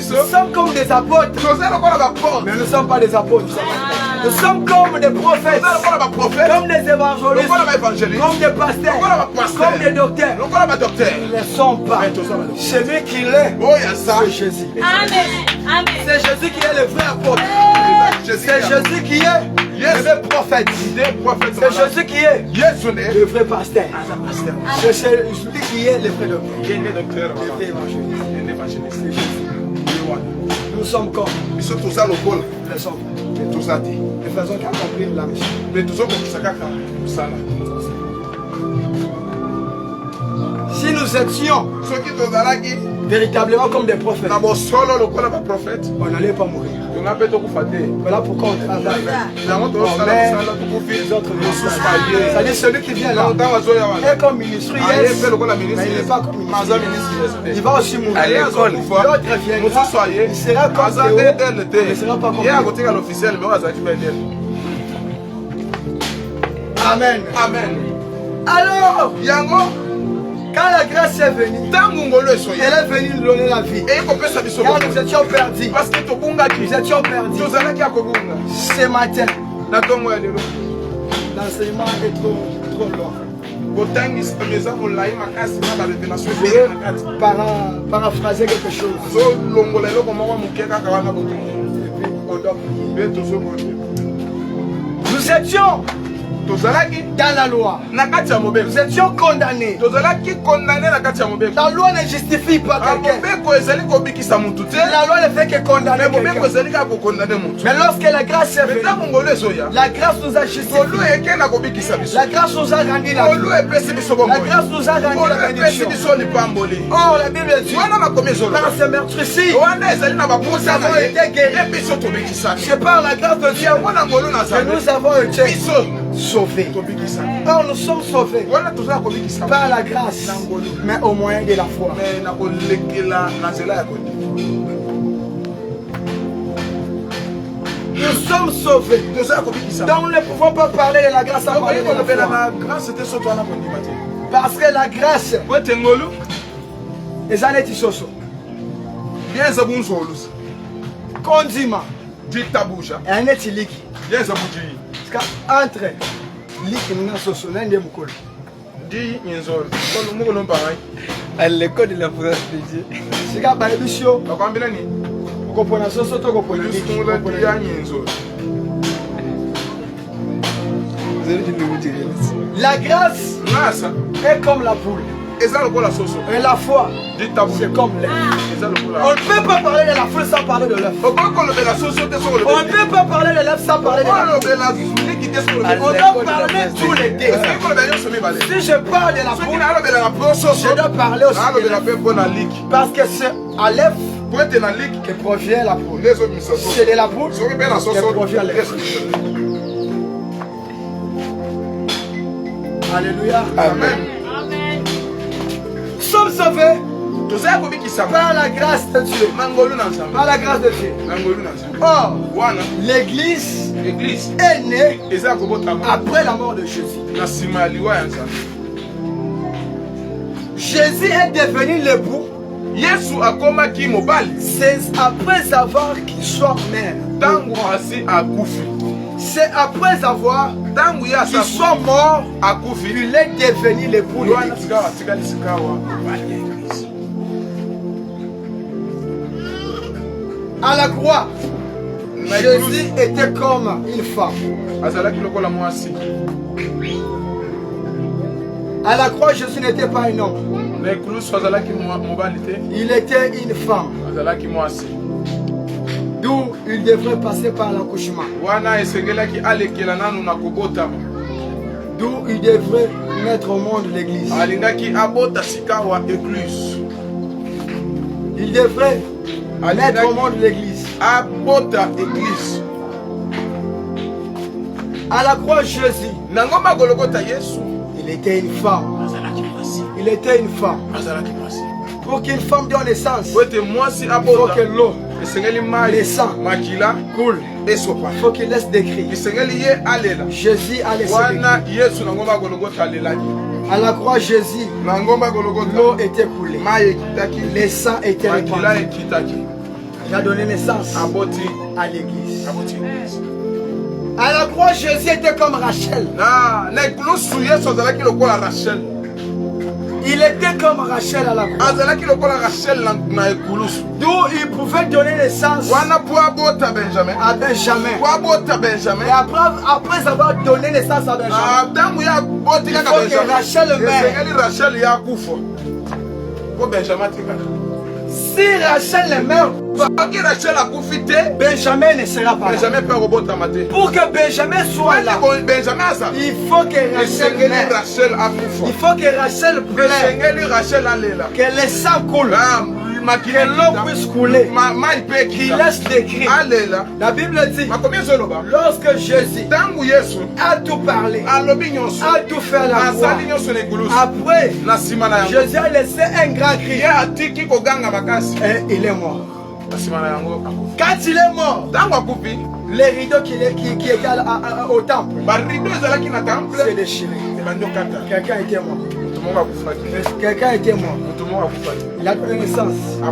sommes comme des apôtres. Mais nous ne sommes pas des apôtres. Nous sommes comme des prophètes, comme des évangélistes, comme des pasteurs, comme des docteurs. Ils ne sont pas. Celui qui l'est, c'est Jésus. C'est Jésus qui est le vrai apôtre. C'est Jésus qui est le vrai prophète. C'est Jésus qui est le vrai pasteur. C'est celui qui est le vrai docteur. Le vrai évangéliste. Nous sommes comme. Nous sommes. Nous faisons qu'accomplir la mission. Si nous étions véritablement comme des prophètes, on n'allait pas mourir. Voilà pourquoi on travaille. Les autres c'est-à-dire celui qui vient là est comme ministre, mais il n'est pas comme ministre. Il va aussi mourir. L'autre viendra, il sera comme Théo, il ne sera pas comme Amen. Amen. Alors, quand la grâce est venue, elle est venue nous donner la vie. Car nous étions perdus. Nous étions perdus. Ce matin, l'enseignement est trop long. Paraphraser quelque chose. Nous étions dans la loi. Nous étions condamnés. La loi ne justifie pas quelqu'un. La loi ne fait que condamner quelqu'un. Mais lorsque la grâce est venue, la grâce nous a justifié. La grâce nous a rendu la vie. La grâce nous a rendu la bénédiction. Or la Bible dit, par ce meurtre-ci, nous avons été guéris. C'est par la grâce de Dieu que nous avons été sauvés. Or nous sommes sauvés par la grâce, mais au moyen de la foi. Nous sommes sauvés. Donc nous ne pouvons pas parler de la grâce sans parler de la foi. Parce que la grâce, les années tisoso, condiment, et un étiliki. Entre liki na soso na ndé mukolo. Di nyenzolo. Mukolo mparai. À l'école de la France de Dieu. Sika ba ebisio. Bakwambila ni. Ukopona soso to kopona liki. Ukopona ya nyenzolo. La grâce est comme la poule. Et la foi, c'est comme l'œuf. On ne peut pas parler de la poule sans parler de l'œuf. On ne peut pas parler de l'œuf sans parler de la poule. On doit parler tous les deux. Si je parle de la poule, je dois parler aussi de l'œuf. Parce que c'est à l'œuf que provient la poule. C'est de la poule que provient l'œuf. Alléluia. Amen. Nous sommes sauvés par la grâce de Dieu. Par la grâce de Dieu. Or, l'église est née après la mort de Jésus. Jésus est devenu l'époux. C'est après avoir qu'il soit mère. C'est après avoir qu'il soit mort qu'il est devenu l'époux de l'église. À la croix, Jésus était comme une femme. À la croix, Jésus n'était pas un homme. Il était une femme. D'où il devrait passer par l'accouchement. D'où il devrait mettre au monde l'église. Il devrait mettre au monde l'église. À la croix, Jésus, il était une femme. Il était une femme. Pour qu'une femme donne naissance, il faut que l'eau, le sang coule. Il faut qu'il laisse des cris. Jésus a laissé des cris. À la croix, Jésus, l'eau était coulée. Le sang était répandu. Il a donné naissance à l'église. À la croix, Jésus était comme Rachel. Il était comme Rachel à la croix. D'où il pouvait donner naissance à Benjamin. Et après avoir donné naissance à Benjamin, il faut que Rachel meure. Si Rachel meurt, Benjamin ne sera pas là. Pour que Benjamin soit là, il faut que Rachel meure. Il faut que Rachel pleure. Que le sang coule. Que l'eau puisse couler. Qu'il laisse des cris. La Bible dit, lorsque Jésus a tout parlé, a tout fait à la croix, après, Jésus a laissé un grand cri. Et il est mort. Quand il est mort, les rideaux qui étaient au temple, c'est déchiré. Quelqu'un était mort. Quelqu'un était mort. Il a donné naissance à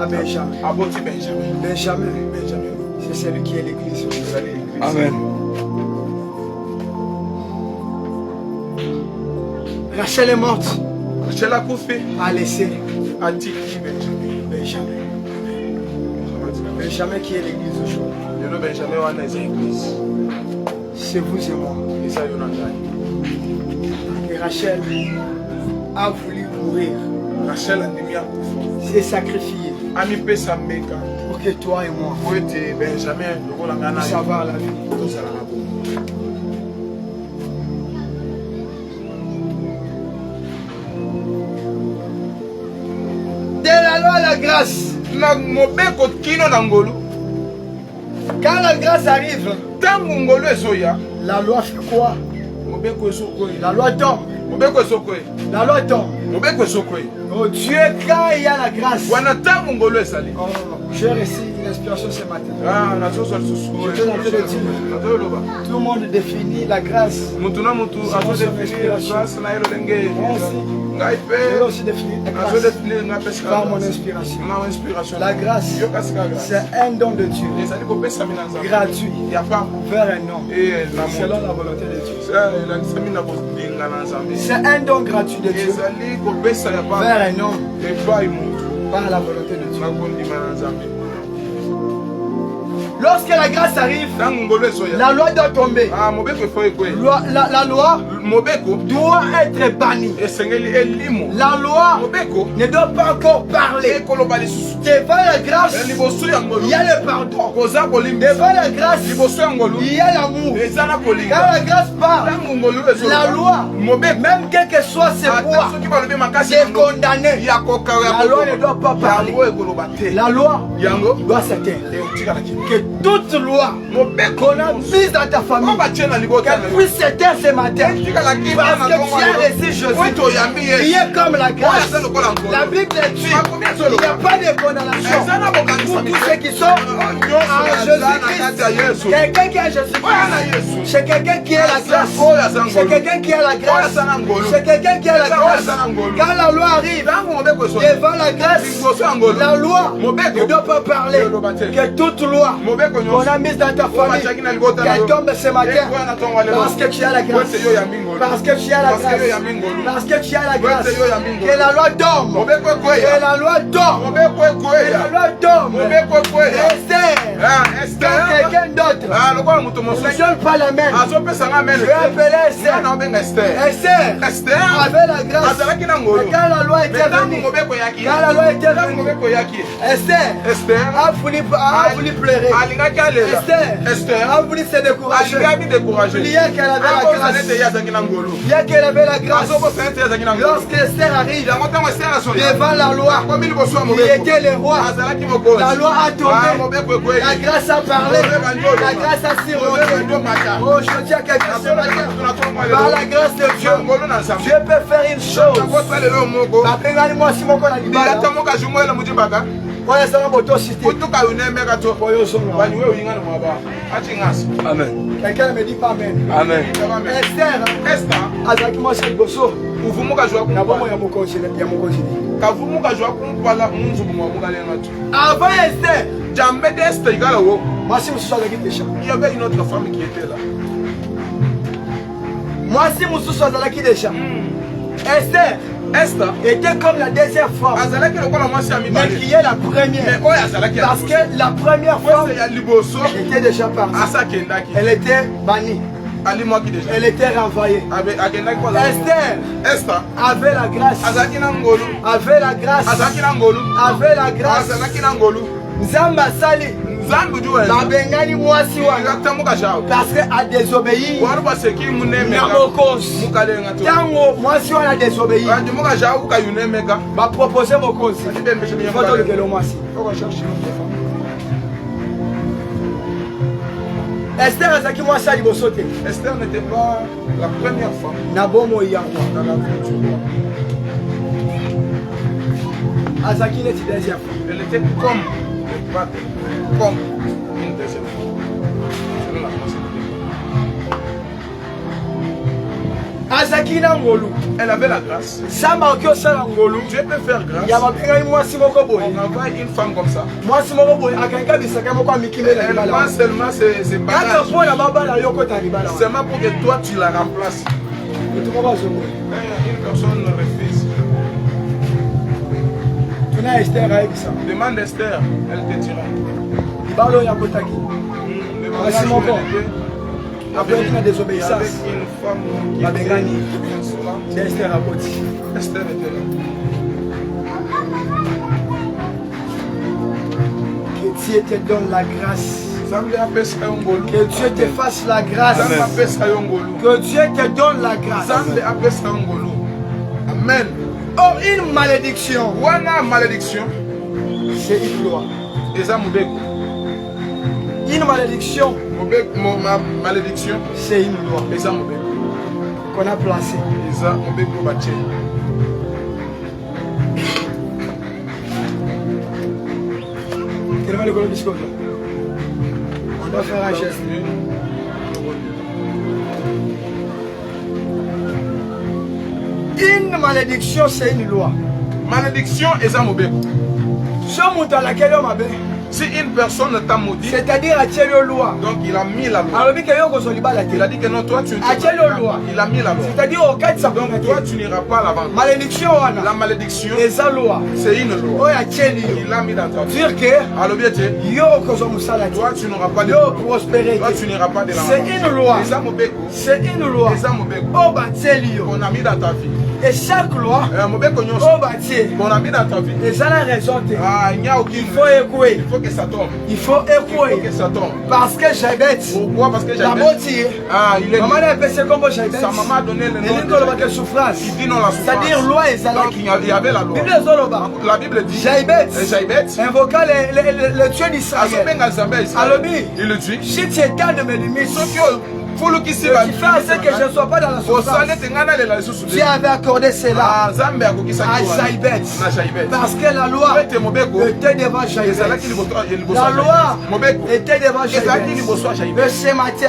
Benjamin. Benjamin, c'est celui qui est l'église. Amen. Rachel est morte. A laissé Benjamin qui est l'église aujourd'hui. C'est vous et moi. Et Rachel a voulu mourir. C'est sacrifié pour que toi et moi puissions avoir la vie. De la loi à la grâce. Quand la grâce arrive, la loi fait quoi? La loi tombe. La loi tombe. Oh Dieu, quand il y a la grâce. Oh, j'ai reçu une inspiration ce matin. Tout le monde définit la grâce. Je vais aussi définir la grâce par mon inspiration. La grâce, c'est un don de Dieu, gratuit, vers un homme, selon la volonté de Dieu. C'est un don gratuit de Dieu, vers un homme, par la volonté de Dieu. Lorsque la grâce arrive, la loi doit tomber. La loi doit être bannie. La loi ne doit pas encore parler. Devant la grâce, il y a le pardon. Devant la grâce, il y a l'amour. Quand la grâce parle, la loi, même quel que soit ses poids, c'est condamné. La loi ne doit pas parler. La loi doit se taire. Que toute loi qu'on a mise dans ta famille, qu'elle puisse se taire ce matin. Parce que tu as reçu Jésus, il est comme la grâce. La Bible dit, il n'y a pas de condamnation pour tous ceux qui sont en Jésus-Christ. Quelqu'un qui a Jésus-Christ, c'est quelqu'un qui a la grâce. C'est quelqu'un qui a la grâce. C'est quelqu'un qui a la grâce. Quand la loi arrive, devant la grâce, la loi ne doit pas parler. Que toute loi qu'on a mise dans ta famille, qu'elle tombe ce matin. Parce que tu as la grâce. Parce que tu as la grâce. Parce que tu as la grâce. Que la loi tombe. Que la loi tombe. Que la loi tombe. Esther. Quelqu'un d'autre. Ne donne pas la main. Je vais appeler Esther. Esther avait la grâce. Quand la loi était venue. Esther a voulu pleurer. Esther a voulu se décourager. Bien qu'elle avait la grâce. Bien qu'elle avait la grâce. Lorsque Esther arrive devant la loi, il était le roi. La loi a tombé. La grâce a parlé. La grâce a siroté. Oh, je dis à quelqu'un ce matin, par la grâce de Dieu, Dieu peut faire une chose. Appelez-moi si mon corps a Amen. Quelqu'un me dit pas amen. Amen. Esther, avec moi c'est Bosso. Avant Esther, Djambé d'Est, il y a là-haut. Moi, si vous soyez déjà. Il y avait une autre femme qui était là. Moi, si vous soyez déjà. Esther. Esther était comme la deuxième femme. Mais qui est la première. Parce que la première femme était déjà partie. Elle était bannie. Elle était renvoyée. Esther avait la grâce. Avait la grâce. Avait la grâce. Nzamba Sali. Babengani mwasi wana. Parce que a désobéi. Tango mwasi wana a désobéi. Ba proposer mokonzi. Foto le kelo mwasi. Esther azaki mwasi a liboso te. Esther n'était pas la première femme. Nabomo yango. Dans la vie du roi. Azaki neti deuxième femme. Elle était comme comme une deuxième fois. Selon la Azaki na ngolu. Elle avait la grâce. Samba okyo sala ngolu. Dieu peut faire grâce. Ya babenga mwasi moko boye. On envoie une femme comme ça. Mwasi moko boye akanga bisaka moko amikime na libala. Pas seulement c'est bagages. Pour la babala yoko ta libala. Seulement pour que toi tu la remplaces. Et tu vas jouer. Une personne refuse. Tu n'as Esther avec ça. Demande Esther, elle te dira. Balo ya kotaki. Mwasi moko. Après une désobéissance. Avec une femme qui était insolente. Esther a côté. Esther était là. Que Dieu te donne la grâce. Que Dieu te fasse la grâce. Que Dieu te donne la grâce. Amen. Or, une malédiction. Malédiction. C'est une loi. Une malédiction. Malédiction. C'est une loi. Qu'on a placée. On doit faire un geste. Une malédiction, c'est une loi. Malédiction est un mauvais. Si une personne t'a maudit, c'est-à-dire à quelle loi? Donc il a mis la loi. Il a dit que non, toi tu loi. Il a mis la loi. C'est-à-dire au cas de donc toi tu n'iras pas à l'avant. Malédiction. La malédiction, c'est une loi. Il l'a mis dans ta vie. Dire que toi tu n'auras pas de prospérité. Toi tu n'iras pas de l'avant. C'est une loi. C'est une loi. On a mis dans ta vie. Et chaque loi, qu'on a mis dans ta vie, et ça la raison. Il n'y a aucune. Il faut écouer. Il faut que ça tombe. Il faut écouer. Il faut que ça tombe. Parce que Jaibet. Pourquoi? Parce que Jaibet. Il est. Maman a appelé comme Jaibet. Sa maman a donné le nom. Il dit souffrance. Il dit non la souffrance. C'est-à-dire loi et zalak. Donc il y avait la loi. La Bible dit. Jaibet. Invoqua le Dieu d'Israël. Il le dit. Si tu étends de mes limites. Tu fais en sorte que je ne sois pas dans la souffrance. Tu avais accordé cela à Jaibet. Parce que la loi était devant Jaibet. La loi était devant Jaibet. Mais ce matin,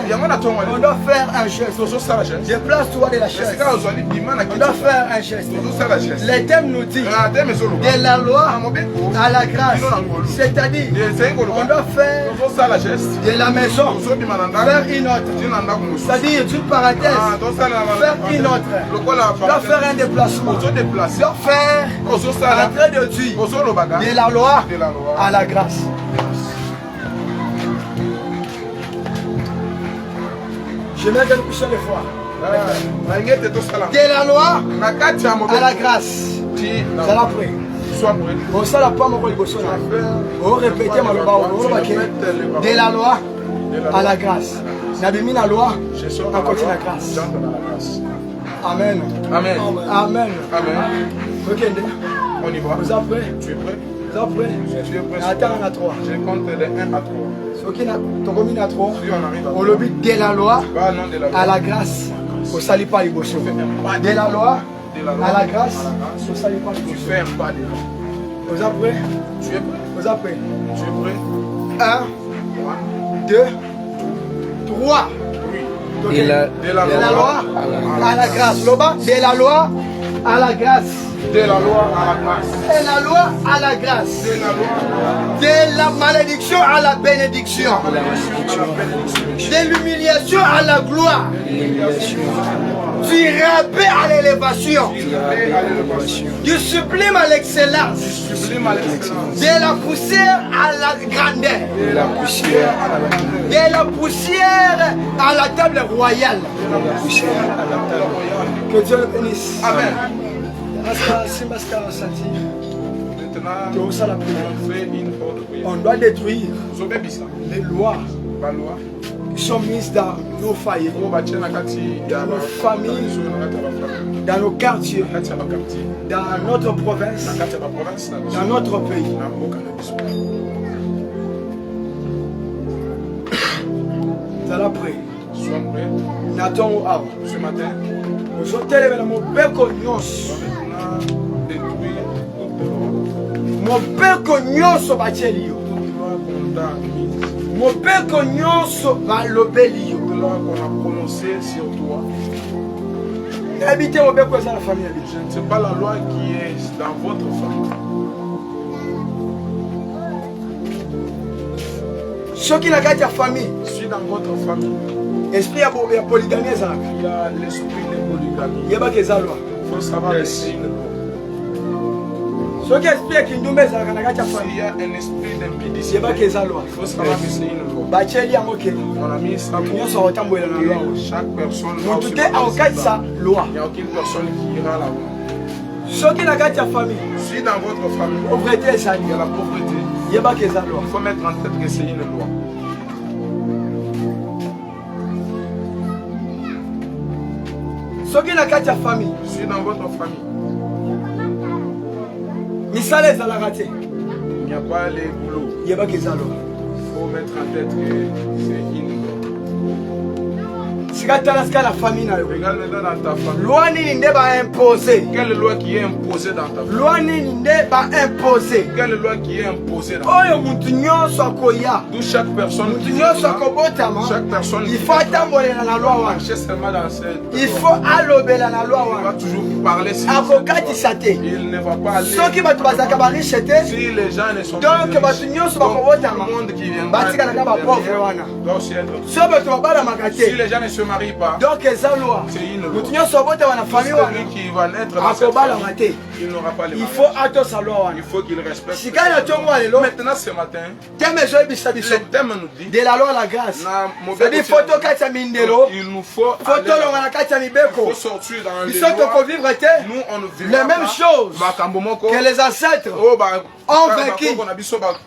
on doit faire un geste. Déplace-toi de la chaise. On doit faire un geste. Les thèmes nous disent de la loi à la grâce. C'est-à-dire, on doit faire de la maison vers une autre. C'est-à-dire, d'une parenthèse, faire une autre. Doit faire un déplacement. Doit faire l'entrée de Dieu de la loi à la grâce. Je mets une puissance de foi. De la loi à la grâce. Vous allez après. Bon, ça, la pomme, on va répéter de la loi à la grâce. N'abîme la loi, à côté de la grâce. Amen. Amen. Amen. Amen. Ok, on y va. Vous êtes prêts? Tu es prêt? Vous êtes prêts? Je suis prêt. Attends, on a 3. Je compte de 1 à 3. Ok, on combine à 3. Si on arrive à 3. On le but de la loi à la grâce. On ne salit pas les boissons. De la loi à la grâce. On ne salit pas les boissons. Tu fais un pas de là. Vous êtes prêts? Tu es prêt? Vous êtes prêts? Tu es prêt? 1, 2, 3. De la loi à la grâce. De la loi à la grâce. De la loi à la grâce. Et la loi à la grâce. De la loi De la malédiction à la bénédiction. à la bénédiction. De l'humiliation à la gloire. Du rabais à l'élévation. Et à l'élévation. Du sublime à l'excellence. Sublime à l'excellence. De la poussière à la grandeur. De la poussière à la grandeur. De la poussière à la table royale. De la poussière à la table royale. Que Dieu le bénisse. Amen. Maintenant, on fait une autre prière. doit détruire Vous obéissez ça. les lois La loi. qui sont mises dans nos foyers, Vous bâtissez la quartier. dans nos familles, dans nos quartiers, dans notre province, dans notre pays. Nous allons prier. Nathan ou Awa. Ce matin, Nous sommes télé dans mon père cognos. détruire toute loi. Mon père cognos va tchelio. Toute loi qu'on a mise. Mon père cognos va l'obélio. Toute loi qu'on a prononcée sur toi. Habitez mon père cognos dans la famille. Ce n'est pas la loi qui est dans votre famille. Ceux qui n'ont pas de famille, Si dans votre famille, esprit à polygamie, il y a l'esprit de polygamie, il y a pas que ça loi. il faut savoir que c'est une loi. Ceux qui expliquent qu'ils nous mettent dans la S'il famille, y a un esprit il y a d'impudicité, pas que ça loi. il faut savoir que c'est une loi. Bacheli en ok. On a mis ça Nous sommes autant de la loi. pour chaque personne. Mon tout est en cas de sa loi. Il n'y a aucune personne qui ira là-bas. Ceux qui n'ont pas de famille, Si dans votre famille, pauvreté, ça il y a la pauvreté, il y a pas que ça loi. il faut mettre en tête que c'est une loi. Ceux qui n'ont pas de famille, Si dans votre famille, misale za la raté. il n'y a pas les boulots, Il y a pas que ça loi. il faut mettre en tête que c'est une loi. Si quand tu as la famille, Regarde maintenant dans ta famille. loi ni ne va imposer. Quelle loi qui est imposée dans ta famille? Loi ni ne va imposer. Quelle loi qui est imposée dans ta famille? Oyo muntu nyonso akoya. D'où chaque personne qui Mutu vient nyonso là, akobotama. chaque personne Il qui faut vient là, atambolela na loi wana. marcher seulement dans cette Il loi. faut alobela na loi Il va wana. toujours parler sur cette Akokatisa loi. te. Il ne va pas aller. Soki bato bazalaka bariche te. Si les gens ne sont Donc pas bato nyonso donc, tout bakobotama. le monde qui viendra Batika na kaba pauvre wana. doit aussi être. So bato babalamaka Si te. les gens ne se marient pas, Donc eza loi. c'est une loi. Mutu nyonso abotama na famille wana. Celui qui va naître dans cette Akobalama famille, te. il n'aura pas les Il mariages. faut atosa loi wana. Il faut qu'il respecte. Sika na tongo lelo. Maintenant ce matin, Teme ezoyebisa biso. le thème nous dit De la loi à la grâce. na mauvais C'est-à-dire côté, photo kati ya mindelo. il nous faut Photo aller là. longa na kati ya Il mibeko. faut sortir dans les Biso lois. tokovivre te. Nous on ne vit Les mêmes choses que les ancêtres ont vaincu.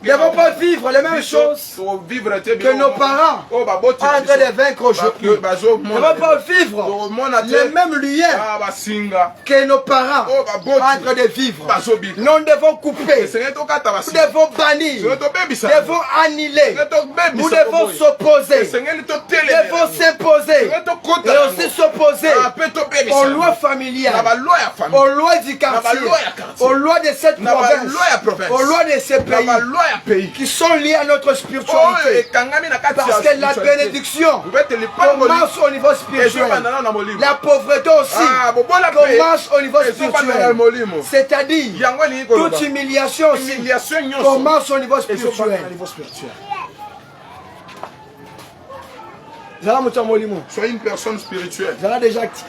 Ne vont pas vivre les mêmes choses que nos parents ont en train de vaincre aujourd'hui. Ne vont pas vivre les mêmes liens que nos parents ont en train de vivre. Nous devons couper, nous devons bannir, nous devons annuler, nous devons s'opposer, nous devons s'imposer et aussi s'opposer aux lois familiales, aux lois du quartier, aux lois de cette province, aux lois de ces pays qui sont liés à notre spiritualité. Parce que la bénédiction commence au niveau spirituel. La pauvreté aussi commence au niveau spirituel. C'est-à-dire, toute humiliation aussi commence au niveau spirituel. Soyez une personne spirituelle. Zala déjà actif.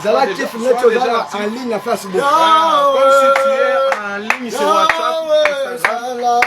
Zala actif, vous êtes en ligne à Facebook. Comme si tu es en ligne sur WhatsApp, Instagram,